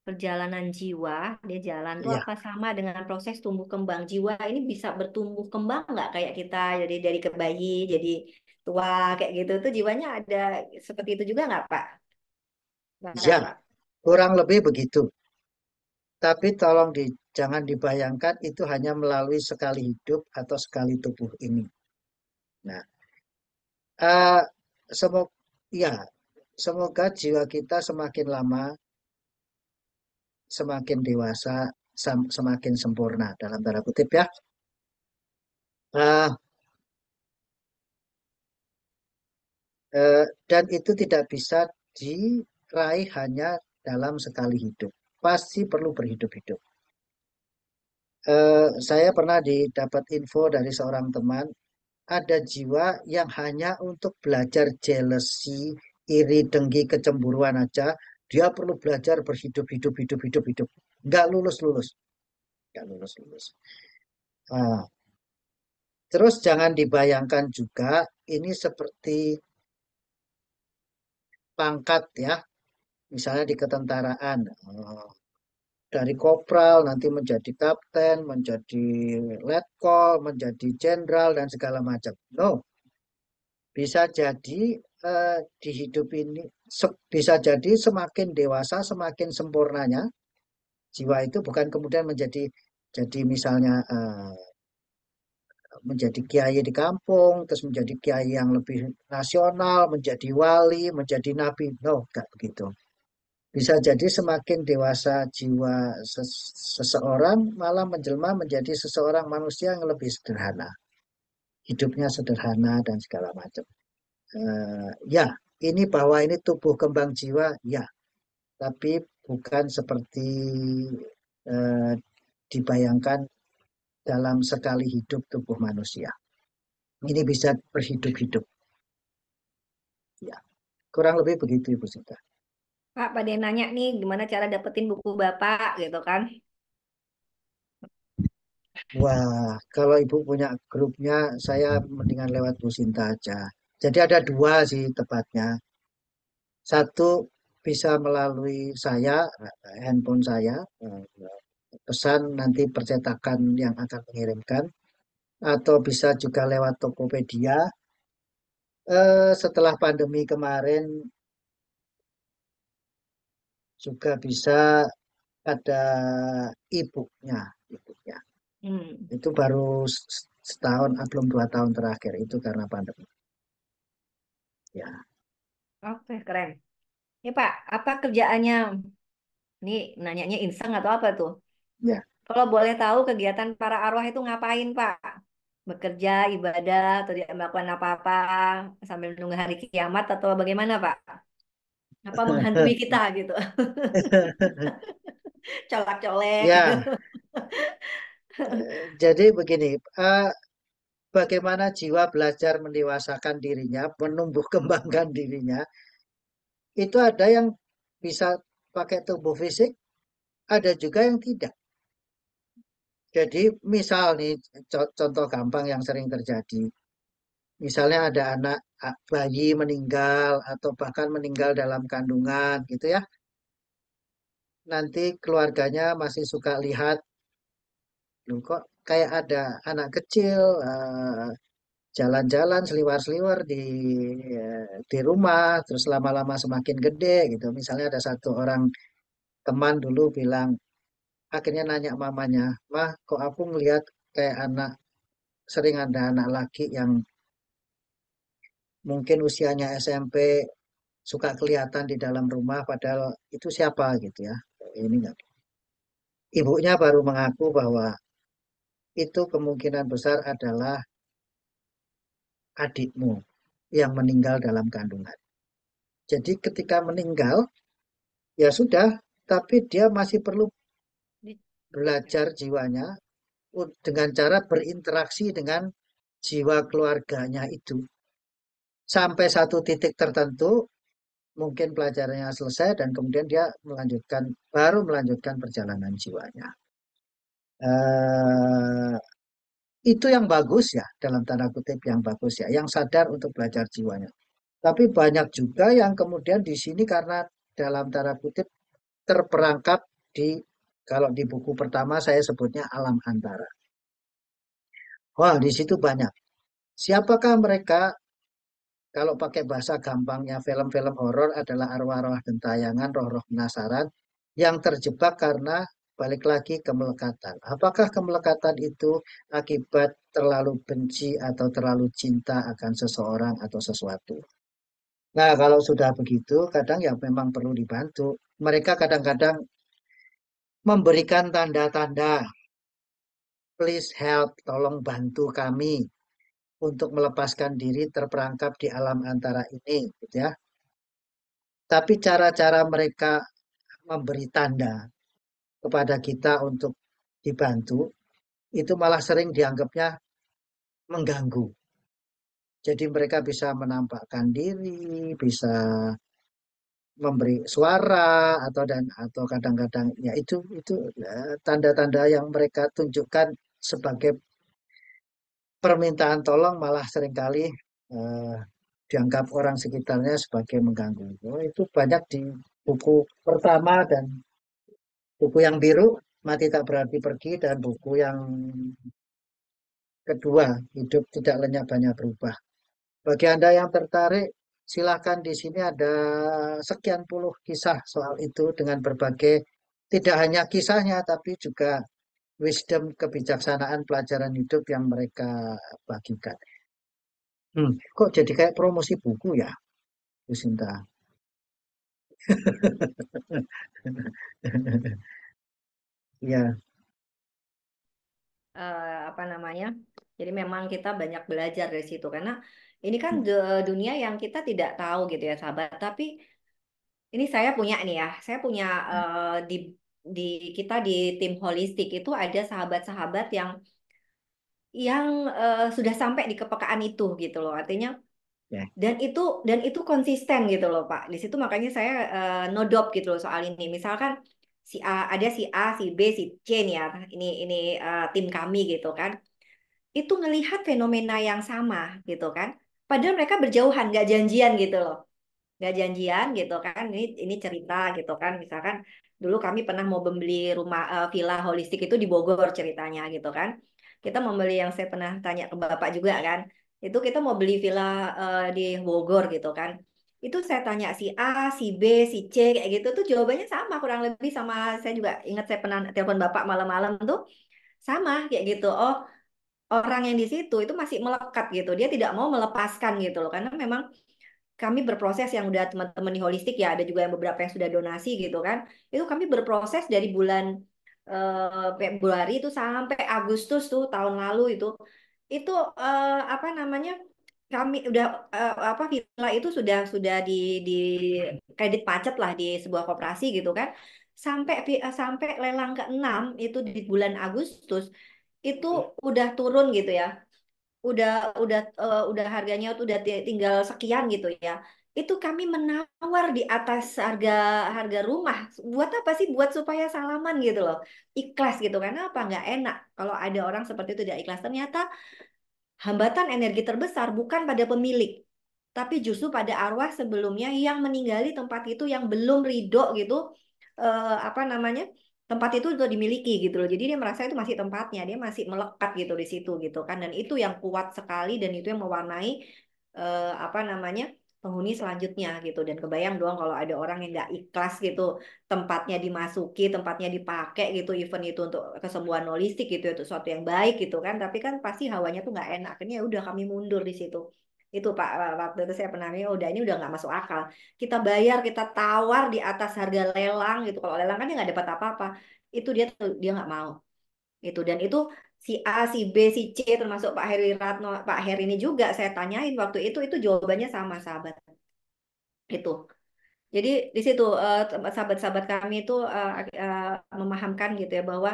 perjalanan jiwa, dia jalan tuh Ya, apa sama dengan proses tumbuh kembang jiwa ini bisa bertumbuh kembang nggak kayak kita jadi dari ke bayi jadi tua kayak gitu tuh jiwanya ada seperti itu juga nggak Pak? ya, Bara. kurang lebih begitu. Tapi tolong jangan dibayangkan itu hanya melalui sekali hidup atau sekali tubuh ini. Nah, eh semoga ya, semoga jiwa kita semakin lama, semakin dewasa, semakin sempurna dalam tanda kutip ya. Eh, dan itu tidak bisa diraih hanya dalam sekali hidup. Pasti perlu berhidup-hidup. Saya pernah didapat info dari seorang teman, ada jiwa yang hanya untuk belajar jealousy, iri, dengki, kecemburuan aja, dia perlu belajar berhidup, hidup, hidup, hidup. Nggak lulus-lulus. Nggak lulus-lulus. Nah, terus jangan dibayangkan juga ini seperti pangkat ya, misalnya di ketentaraan. Dari kopral nanti menjadi kapten, menjadi letkol, menjadi jenderal, dan segala macam. No, bisa jadi di hidup ini bisa jadi semakin dewasa, semakin sempurnanya jiwa itu bukan kemudian jadi misalnya menjadi kiai di kampung, terus menjadi kiai yang lebih nasional, menjadi wali, menjadi nabi. No, enggak begitu. Bisa jadi semakin dewasa jiwa seseorang malah menjelma menjadi seseorang manusia yang lebih sederhana. Hidupnya sederhana dan segala macam. Ya, ini bahwa ini tubuh kembang jiwa, ya, tapi bukan seperti eh, dibayangkan dalam sekali hidup tubuh manusia. Ini bisa berhidup-hidup. Ya, kurang lebih begitu Ibu Sinta. Pak, pada nanya nih gimana cara dapetin buku Bapak gitu kan. Wah, kalau Ibu punya grupnya, saya mendingan lewat Bu Sinta aja. Jadi ada dua sih tepatnya. Satu bisa melalui saya, handphone saya, pesan nanti percetakan yang akan mengirimkan, atau bisa juga lewat Tokopedia. Setelah pandemi kemarin juga bisa ada e-booknya, e-booknya. Hmm, Itu baru setahun, belum 2 tahun terakhir itu karena pandemi. Ya, oke keren. Ya Pak, apa kerjaannya? Ini nanyanya insang atau apa tuh? ya. Kalau boleh tahu kegiatan para arwah itu ngapain Pak? Bekerja, ibadah, atau dia melakukan apa-apa sambil menunggu hari kiamat atau bagaimana Pak? Apa menghantui kita gitu? Colak-colek. Ya, jadi begini, bagaimana jiwa belajar mendewasakan dirinya, menumbuh kembangkan dirinya, itu ada yang bisa pakai tubuh fisik, ada juga yang tidak. Jadi misal nih, contoh gampang yang sering terjadi. Misalnya ada anak bayi meninggal atau bahkan meninggal dalam kandungan gitu ya. Nanti keluarganya masih suka lihat, loh kok kayak ada anak kecil jalan-jalan seliwar-seliwar di rumah, terus lama-lama semakin gede gitu. Misalnya ada satu orang teman dulu bilang, akhirnya nanya mamanya, "Mah, kok aku ngelihat kayak sering ada anak laki yang mungkin usianya SMP suka kelihatan di dalam rumah, padahal itu siapa gitu ya." Ini enggak. Ibunya baru mengaku bahwa itu kemungkinan besar adalah adikmu yang meninggal dalam kandungan. Jadi ketika meninggal, ya sudah, tapi dia masih perlu belajar jiwanya dengan cara berinteraksi dengan jiwa keluarganya itu. Sampai satu titik tertentu, mungkin pelajarannya selesai dan kemudian dia baru melanjutkan perjalanan jiwanya. Eh, itu yang bagus ya, dalam tanda kutip yang bagus ya, yang sadar untuk belajar jiwanya. Tapi banyak juga yang kemudian di sini karena dalam tanda kutip terperangkap di kalau di buku pertama saya sebutnya Alam Antara. Wah, di situ banyak. Siapakah mereka? Kalau pakai bahasa gampangnya film-film horor adalah arwah-arwah gentayangan, roh-roh penasaran yang terjebak karena balik lagi kemelekatan. Apakah kemelekatan itu akibat terlalu benci atau terlalu cinta akan seseorang atau sesuatu? Nah, kalau sudah begitu, kadang ya memang perlu dibantu. Mereka kadang-kadang memberikan tanda-tanda, please help, tolong bantu kami untuk melepaskan diri terperangkap di alam antara ini, gitu ya. Tapi cara-cara mereka memberi tanda kepada kita untuk dibantu, itu malah sering dianggapnya mengganggu. Jadi mereka bisa menampakkan diri, bisa memberi suara atau kadang-kadang ya itu tanda-tanda yang mereka tunjukkan sebagai permintaan tolong malah seringkali eh, dianggap orang sekitarnya sebagai mengganggu. Oh, itu banyak di buku pertama dan buku yang biru, Mati Tak Berarti Pergi, dan buku yang kedua, Hidup Tidak Lenyap Banyak Berubah. Bagi Anda yang tertarik, silakan di sini ada sekian puluh kisah soal itu dengan berbagai, tidak hanya kisahnya, tapi juga wisdom, kebijaksanaan, pelajaran hidup yang mereka bagikan. Kok jadi kayak promosi buku ya, Bu Sinta? Ya, Apa namanya? Jadi memang kita banyak belajar dari situ karena ini kan dunia yang kita tidak tahu gitu ya sahabat. Tapi ini saya punya nih ya, saya punya di kita di tim holistik itu ada sahabat-sahabat yang sudah sampai di kepekaan itu gitu loh. Artinya ya, dan itu dan itu konsisten gitu loh Pak. Di situ makanya saya nodop gitu loh soal ini. Misalkan si A ada si A, si B, si C nih ya. Ini tim kami gitu kan. Itu ngelihat fenomena yang sama gitu kan. Padahal mereka berjauhan, nggak janjian gitu loh. Nggak janjian gitu kan. Ini cerita gitu kan. Misalkan dulu kami pernah mau membeli rumah villa holistik itu di Bogor ceritanya gitu kan. Kita mau beli yang saya pernah tanya ke Bapak juga kan. Itu kita mau beli villa di Bogor gitu kan. Itu saya tanya si A, si B, si C kayak gitu tuh jawabannya sama kurang lebih sama saya juga ingat saya pernah telepon Bapak malam-malam tuh sama kayak gitu. Oh, orang yang di situ itu masih melekat gitu. Dia tidak mau melepaskan gitu loh. Karena memang kami berproses yang udah teman-teman di holistik ya, ada juga yang beberapa yang sudah donasi gitu kan. Itu kami berproses dari bulan Februari itu sampai Agustus tuh tahun lalu itu apa namanya? Kami udah apa villa itu sudah di kredit pacet lah di sebuah koperasi gitu kan. Sampai lelang ke-6 itu di bulan Agustus itu udah turun gitu ya udah udah harganya tuh udah tinggal sekian gitu ya itu kami menawar di atas harga harga rumah buat apa sih buat supaya salaman gitu loh ikhlas gitu karena apa nggak enak kalau ada orang seperti itu tidak ikhlas ternyata hambatan energi terbesar bukan pada pemilik, tapi justru pada arwah sebelumnya yang meninggali tempat itu yang belum ridho gitu, apa namanya, tempat itu udah dimiliki gitu loh. Jadi dia merasa itu masih tempatnya, dia masih melekat gitu di situ gitu kan. Dan itu yang kuat sekali dan itu yang mewarnai apa namanya penghuni selanjutnya gitu. Dan kebayang doang kalau ada orang yang nggak ikhlas gitu, tempatnya dimasuki, tempatnya dipakai gitu, event itu untuk kesembuhan holistik gitu, itu sesuatu yang baik gitu kan. Tapi kan pasti hawanya tuh nggak enak. Akhirnya ya udah kami mundur di situ. Itu Pak, waktu itu saya pernah "Ya udah ini udah nggak masuk akal. Kita bayar, kita tawar di atas harga lelang gitu. Kalau lelang kan dia nggak dapat apa-apa. Itu dia nggak mau. Itu dan itu si A, si B, si C termasuk Pak Heri Ratno, Pak Heri ini juga saya tanyain waktu itu jawabannya sama sahabat. Itu. Jadi di situ sahabat-sahabat kami itu memahamkan gitu ya bahwa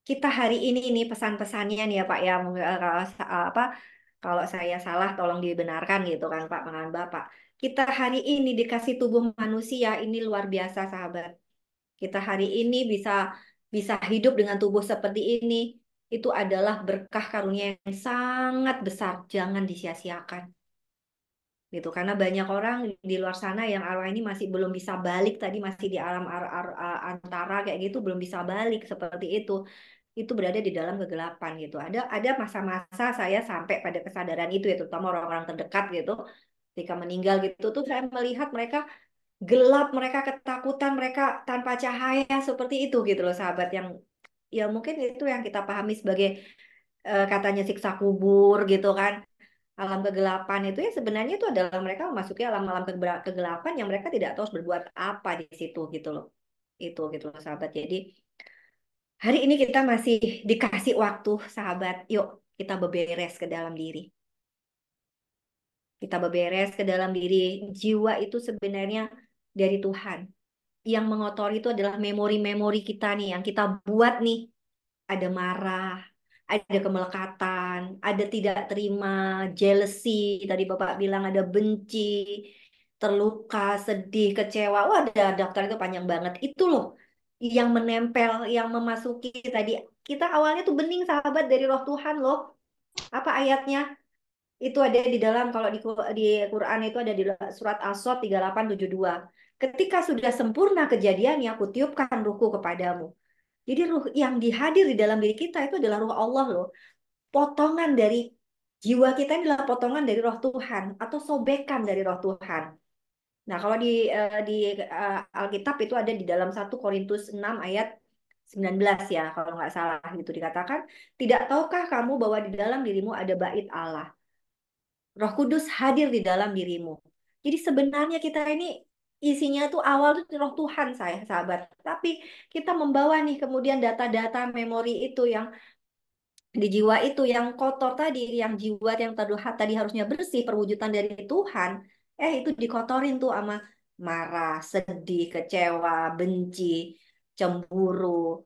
kita hari ini pesan-pesannya nih ya Pak ya kalau apa kalau saya salah tolong dibenarkan gitu kan Pak dengan Bapak. Kita hari ini dikasih tubuh manusia ini luar biasa sahabat. Kita hari ini bisa bisa hidup dengan tubuh seperti ini. Itu adalah berkah karunia yang sangat besar. Jangan disia-siakan. gitu. Karena banyak orang di luar sana yang arwah ini masih belum bisa balik tadi, masih di alam antara kayak gitu, belum bisa balik seperti itu berada di dalam kegelapan gitu. Ada masa-masa saya sampai pada kesadaran itu ya, terutama orang-orang terdekat gitu. Ketika meninggal gitu tuh saya melihat mereka gelap, mereka ketakutan, mereka tanpa cahaya seperti itu gitu loh sahabat, yang ya mungkin itu yang kita pahami sebagai katanya siksa kubur gitu kan. Alam kegelapan itu ya sebenarnya itu adalah mereka memasuki alam-alam kegelapan yang mereka tidak tahu harus berbuat apa di situ gitu loh. Itu gitu loh sahabat. Jadi hari ini kita masih dikasih waktu, sahabat. Yuk, kita beberes ke dalam diri. Kita beberes ke dalam diri. Jiwa itu sebenarnya dari Tuhan. Yang mengotori itu adalah memori-memori kita nih, yang kita buat nih. Ada marah, ada kemelekatan, ada tidak terima, jealousy, tadi Bapak bilang ada benci, terluka, sedih, kecewa. Wah, ada daftar itu panjang banget. Itu loh yang menempel, yang memasuki tadi. Kita awalnya tuh bening sahabat dari roh Tuhan loh. Apa ayatnya? Itu ada di dalam kalau di Quran itu ada di surat As-Sod 3872. Ketika sudah sempurna kejadiannya, aku tiupkan ruhku kepadamu. Jadi ruh yang dihadir di dalam diri kita itu adalah ruh Allah loh. Potongan dari jiwa kita ini adalah potongan dari roh Tuhan atau sobekan dari roh Tuhan. Nah, kalau di Alkitab itu ada di dalam 1 Korintus 6 ayat 19 ya, kalau nggak salah gitu dikatakan, tidak tahukah kamu bahwa di dalam dirimu ada bait Allah? Roh Kudus hadir di dalam dirimu. Jadi sebenarnya kita ini isinya tuh awal tuh roh Tuhan saya sahabat. Tapi kita membawa nih kemudian data-data memori itu yang di jiwa itu yang kotor tadi, yang jiwa yang tadi harusnya bersih, perwujudan dari Tuhan. Itu dikotorin tuh sama marah, sedih, kecewa, benci, cemburu.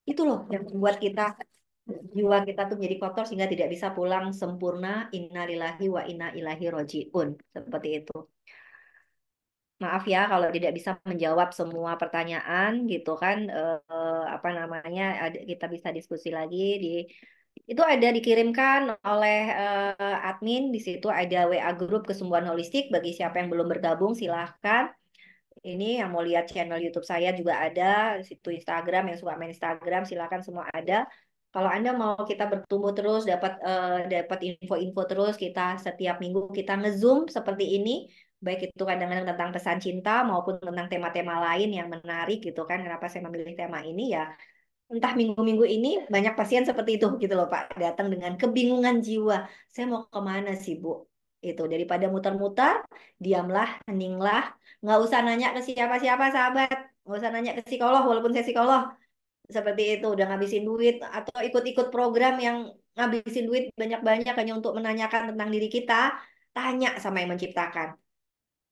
Itu loh yang membuat kita jiwa kita tuh menjadi kotor sehingga tidak bisa pulang sempurna. Innalillahi wa inna ilaihi rojiun. Seperti itu. Maaf ya kalau tidak bisa menjawab semua pertanyaan gitu kan. Apa namanya? Kita bisa diskusi lagi di itu ada dikirimkan oleh admin. Di situ ada WA grup kesembuhan holistik. Bagi siapa yang belum bergabung silahkan. Ini yang mau lihat channel YouTube saya juga ada, di situ Instagram yang suka main Instagram silakan semua ada. Kalau Anda mau kita bertumbuh terus, dapat info-info terus, kita setiap minggu kita nge-zoom seperti ini, baik itu kadang-kadang tentang pesan cinta maupun tentang tema-tema lain yang menarik gitu kan. Kenapa saya memilih tema ini ya? Entah minggu-minggu ini banyak pasien seperti itu gitu loh Pak, datang dengan kebingungan jiwa. Saya mau kemana sih Bu? Itu daripada muter-muter, diamlah, heninglah, nggak usah nanya ke siapa-siapa sahabat, nggak usah nanya ke psikolog walaupun saya psikolog. Seperti itu udah ngabisin duit atau ikut-ikut program yang ngabisin duit banyak-banyak hanya untuk menanyakan tentang diri kita. Tanya sama yang menciptakan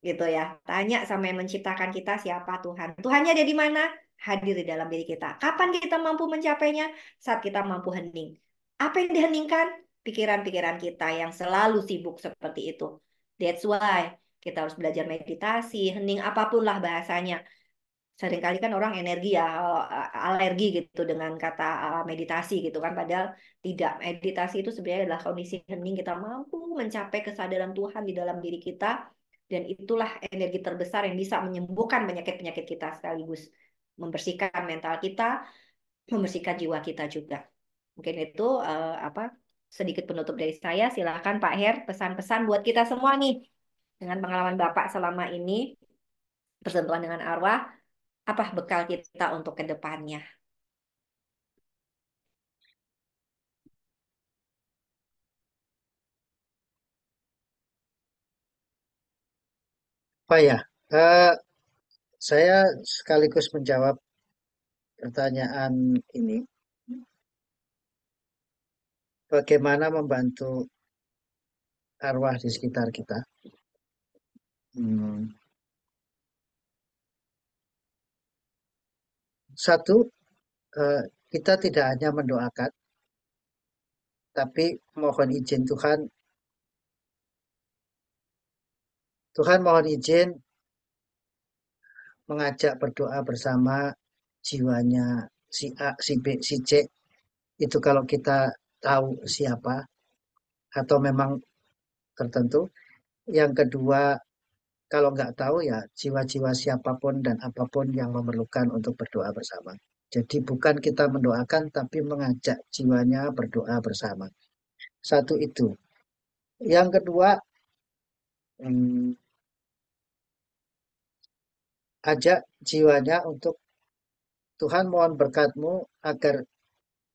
gitu ya. Tanya sama yang menciptakan kita siapa Tuhan. Tuhannya ada di mana? Hadir di dalam diri kita. Kapan kita mampu mencapainya? Saat kita mampu hening. Apa yang diheningkan? Pikiran-pikiran kita yang selalu sibuk seperti itu. That's why kita harus belajar meditasi, hening apapun lah bahasanya. Seringkali kan orang energi ya, alergi gitu dengan kata meditasi gitu kan. Padahal tidak. Meditasi itu sebenarnya adalah kondisi hening kita mampu mencapai kesadaran Tuhan di dalam diri kita. Dan itulah energi terbesar yang bisa menyembuhkan penyakit-penyakit kita sekaligus. Membersihkan mental kita, membersihkan jiwa kita juga. Mungkin itu apa sedikit penutup dari saya. Silakan Pak Her, pesan-pesan buat kita semua nih. Dengan pengalaman Bapak selama ini, bersentuhan dengan arwah, apa bekal kita untuk ke depannya? Apa ya? Eh, saya sekaligus menjawab pertanyaan ini. Bagaimana membantu arwah di sekitar kita? Hmm, Satu, eh, kita tidak hanya mendoakan, tapi mohon izin Tuhan. Tuhan mohon izin mengajak berdoa bersama jiwanya si A, si B, si C. Itu kalau kita tahu siapa atau memang tertentu. Yang kedua, kalau nggak tahu ya jiwa-jiwa siapapun dan apapun yang memerlukan untuk berdoa bersama. Jadi bukan kita mendoakan, tapi mengajak jiwanya berdoa bersama. Satu itu. Yang kedua, hmm, ajak jiwanya untuk Tuhan mohon berkat-Mu agar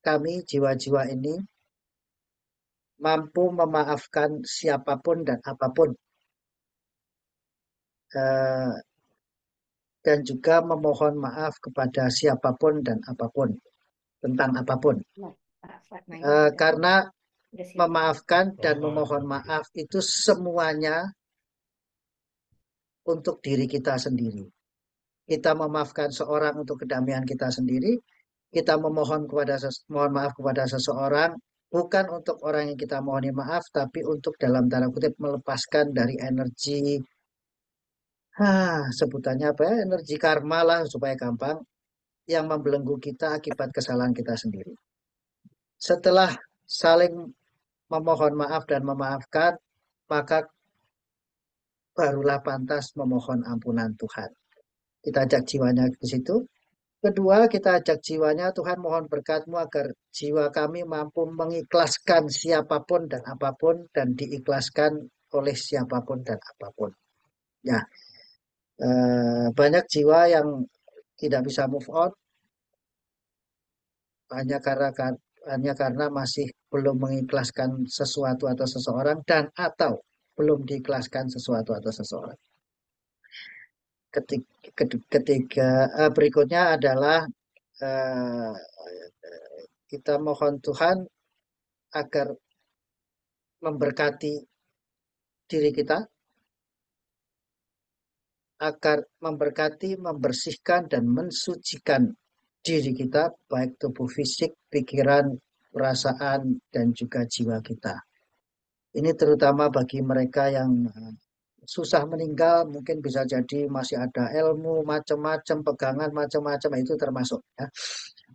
kami jiwa-jiwa ini mampu memaafkan siapapun dan apapun. Eh, dan juga memohon maaf kepada siapapun dan apapun tentang apapun. Nah, Pak mainnya Karena udah siap. memaafkan dan memohon maaf itu semuanya untuk diri kita sendiri. Kita memaafkan seorang untuk kedamaian kita sendiri. Kita memohon mohon maaf kepada seseorang bukan untuk orang yang kita mohon maaf, tapi untuk dalam tanda kutip melepaskan dari energi, sebutannya apa ya, energi karma lah supaya gampang, yang membelenggu kita akibat kesalahan kita sendiri. Setelah saling memohon maaf dan memaafkan, maka barulah pantas memohon ampunan Tuhan. Kita ajak jiwanya ke situ. Kedua, kita ajak jiwanya, Tuhan mohon berkat-Mu agar jiwa kami mampu mengikhlaskan siapapun dan apapun dan diikhlaskan oleh siapapun dan apapun. Ya, banyak jiwa yang tidak bisa move on hanya karena masih belum mengikhlaskan sesuatu atau seseorang dan atau belum diikhlaskan sesuatu atau seseorang. Ketiga, berikutnya adalah eh, kita mohon Tuhan agar memberkati diri kita, agar memberkati, membersihkan, dan mensucikan diri kita, baik tubuh fisik, pikiran, perasaan, dan juga jiwa kita. Ini terutama bagi mereka yang susah meninggal, mungkin bisa jadi masih ada ilmu macam-macam, pegangan macam-macam, itu termasuk ya.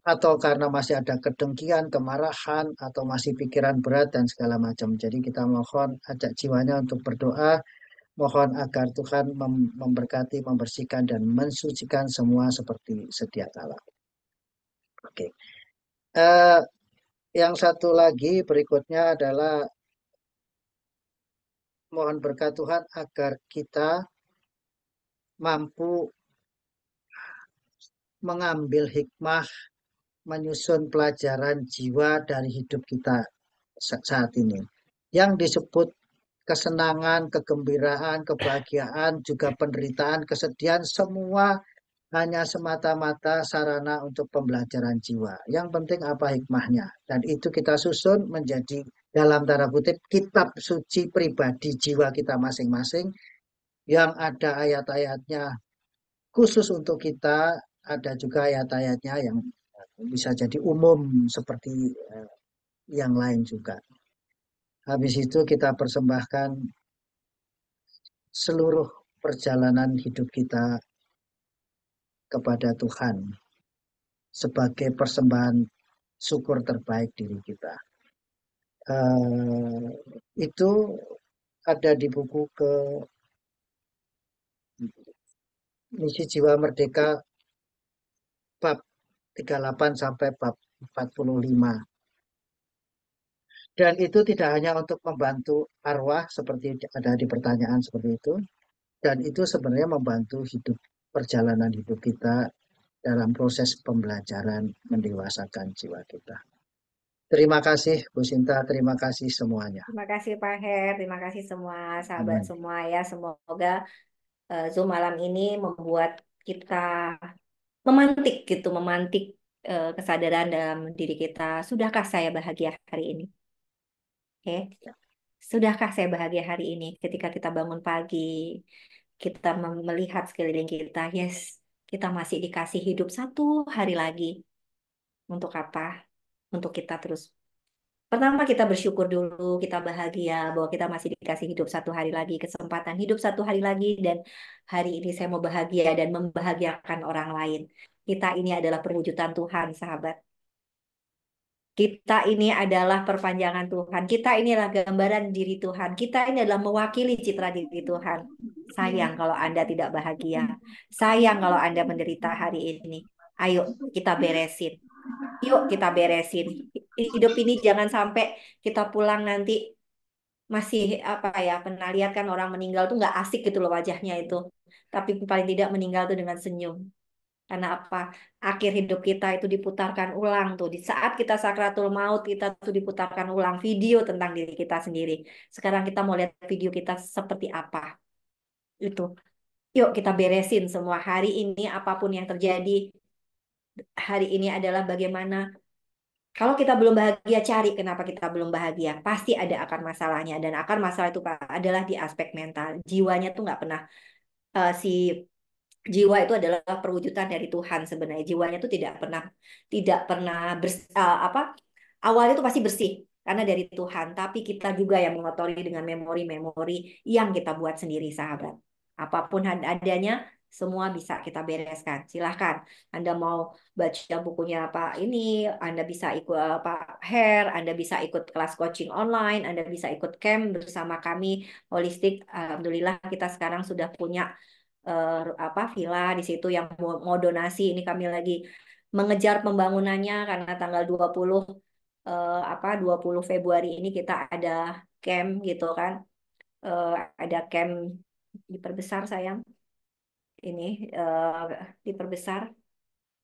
Atau karena masih ada kedengkian, kemarahan, atau masih pikiran berat dan segala macam. Jadi kita mohon ajak jiwanya untuk berdoa, mohon agar Tuhan memberkati, membersihkan, dan mensucikan semua seperti sedia kala. Oke. Eh, yang satu lagi berikutnya adalah mohon berkat Tuhan agar kita mampu mengambil hikmah, menyusun pelajaran jiwa dari hidup kita saat ini. Yang disebut kesenangan, kegembiraan, kebahagiaan, juga penderitaan, kesedihan, semua hanya semata-mata sarana untuk pembelajaran jiwa. Yang penting apa hikmahnya. Dan itu kita susun menjadi dalam tanda kutip kitab suci pribadi jiwa kita masing-masing yang ada ayat-ayatnya khusus untuk kita, ada juga ayat-ayatnya yang bisa jadi umum seperti yang lain juga. Habis itu kita persembahkan seluruh perjalanan hidup kita kepada Tuhan sebagai persembahan syukur terbaik diri kita. Eh, itu ada di buku ke Misi Jiwa Merdeka bab 38 sampai bab 45. Dan itu tidak hanya untuk membantu arwah seperti ada di pertanyaan seperti itu, dan itu sebenarnya membantu perjalanan hidup kita dalam proses pembelajaran mendewasakan jiwa kita. Terima kasih Bu Sinta, terima kasih semuanya. Terima kasih Pak Her, terima kasih semua sahabat Amin. semua ya. Semoga Zoom malam ini membuat kita memantik gitu, memantik kesadaran dalam diri kita. Sudahkah saya bahagia hari ini? Oke. Sudahkah saya bahagia hari ini ketika kita bangun pagi, kita melihat sekeliling kita, yes, kita masih dikasih hidup satu hari lagi. Untuk apa? Untuk kita terus. Pertama kita bersyukur dulu, kita bahagia bahwa kita masih dikasih hidup satu hari lagi, kesempatan hidup satu hari lagi, dan hari ini saya mau bahagia dan membahagiakan orang lain. Kita ini adalah perwujudan Tuhan, sahabat. Kita ini adalah perpanjangan Tuhan. Kita inilah gambaran diri Tuhan. Kita ini adalah mewakili citra diri Tuhan. Sayang kalau Anda tidak bahagia. Sayang kalau Anda menderita hari ini. Ayo kita beresin. Yuk kita beresin. Hidup ini jangan sampai kita pulang nanti masih apa ya, pernah lihat kan orang meninggal tuh nggak asik gitu loh wajahnya itu. Tapi paling tidak meninggal tuh dengan senyum. Karena apa? Akhir hidup kita itu diputarkan ulang tuh. Di saat kita sakratul maut, kita tuh diputarkan ulang video tentang diri kita sendiri. Sekarang kita mau lihat video kita seperti apa. Itu. Yuk kita beresin semua hari ini apapun yang terjadi. Hari ini adalah bagaimana. Kalau kita belum bahagia, cari kenapa kita belum bahagia. Pasti ada akar masalahnya. Dan akar masalah itu Pak, adalah di aspek mental. Jiwanya tuh nggak pernah si jiwa itu adalah perwujudan dari Tuhan sebenarnya. Jiwanya itu tidak pernah apa, awalnya itu pasti bersih karena dari Tuhan, tapi kita juga yang mengotori dengan memori-memori yang kita buat sendiri, sahabat. Apapun adanya, semua bisa kita bereskan. Silahkan, Anda mau baca bukunya Pak ini, Anda bisa ikut Pak Her, Anda bisa ikut kelas coaching online, Anda bisa ikut camp bersama kami holistik. Alhamdulillah kita sekarang sudah punya apa villa di situ yang mau donasi. Ini kami lagi mengejar pembangunannya karena tanggal 20 apa 20 Februari ini kita ada camp gitu kan. Eh, ada camp diperbesar sayang. Ini diperbesar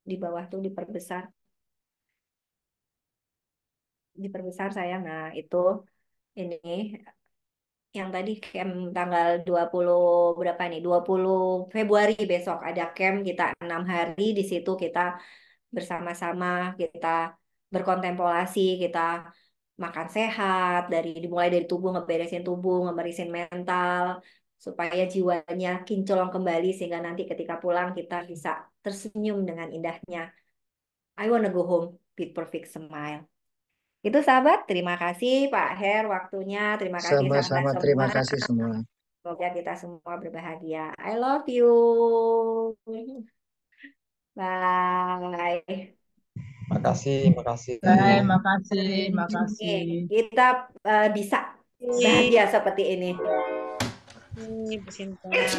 di bawah tuh diperbesar sayang. Nah, itu ini yang tadi camp tanggal 20 berapa nih? 20 Februari besok ada camp kita 6 hari di situ kita bersama-sama kita berkontemplasi, kita makan sehat dimulai dari tubuh, ngeberesin mental supaya jiwanya kinclong kembali sehingga nanti ketika pulang kita bisa tersenyum dengan indahnya. I wanna go home with perfect smile. Itu sahabat, terima kasih Pak Her waktunya, terima kasih sahabat Sama-sama, semua. terima kasih semua. Semoga kita semua berbahagia. I love you. Bye. Makasih, makasih. Baik, makasih, makasih. Nih, kita bisa It's bahagia seperti ini.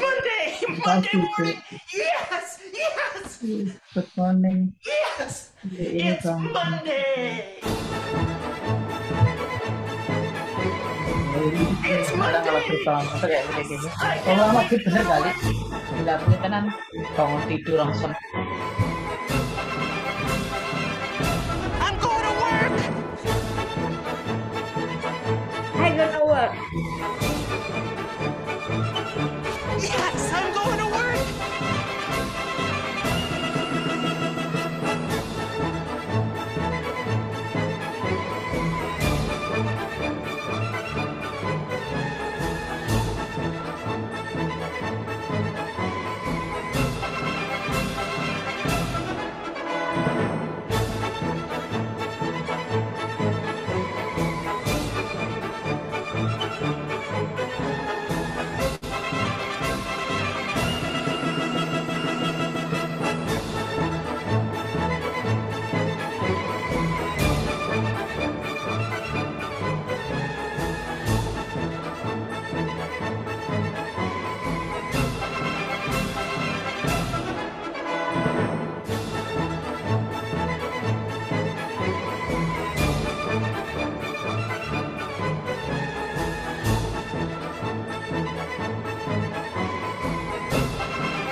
Monday! Makasih, Cik. Yes! Yes! Good morning. Yes! Ini It's Bang. Monday! Kadang kalau berbangun tuh kayak gini. Kalau lagi bener kali. Bila punya tenan bangun tidur langsung. I'm going to work! I gonna work. Yes, I'm going to work!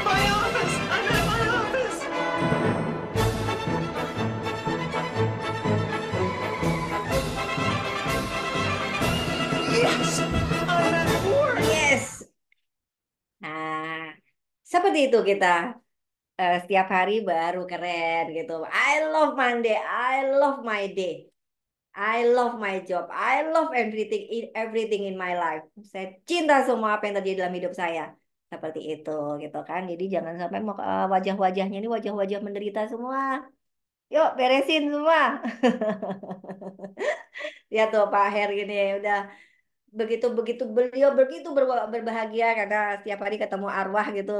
My office! I'm at my office! Yes! I'm at work! Yes. Nah, seperti itu kita setiap hari baru keren gitu. I love Monday. I love my day. I love my job. I love everything in my life. Saya cinta semua apa yang terjadi dalam hidup saya. Seperti itu gitu kan. Jadi jangan sampai wajah-wajahnya ini wajah-wajah menderita semua. Yuk beresin semua. Ya tuh Pak Her gini udah begitu begitu beliau begitu berbahagia karena setiap hari ketemu arwah gitu.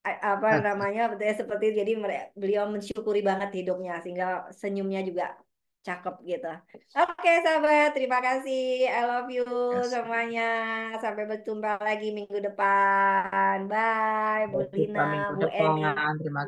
Apa namanya seperti jadi beliau mensyukuri banget hidupnya sehingga senyumnya juga cakep gitu. Oke, sahabat, terima kasih. I love you Yes. semuanya. Sampai berjumpa lagi minggu depan. Bye, Bu Sampai Lina, jumpa minggu Bu Eni. depan. Terima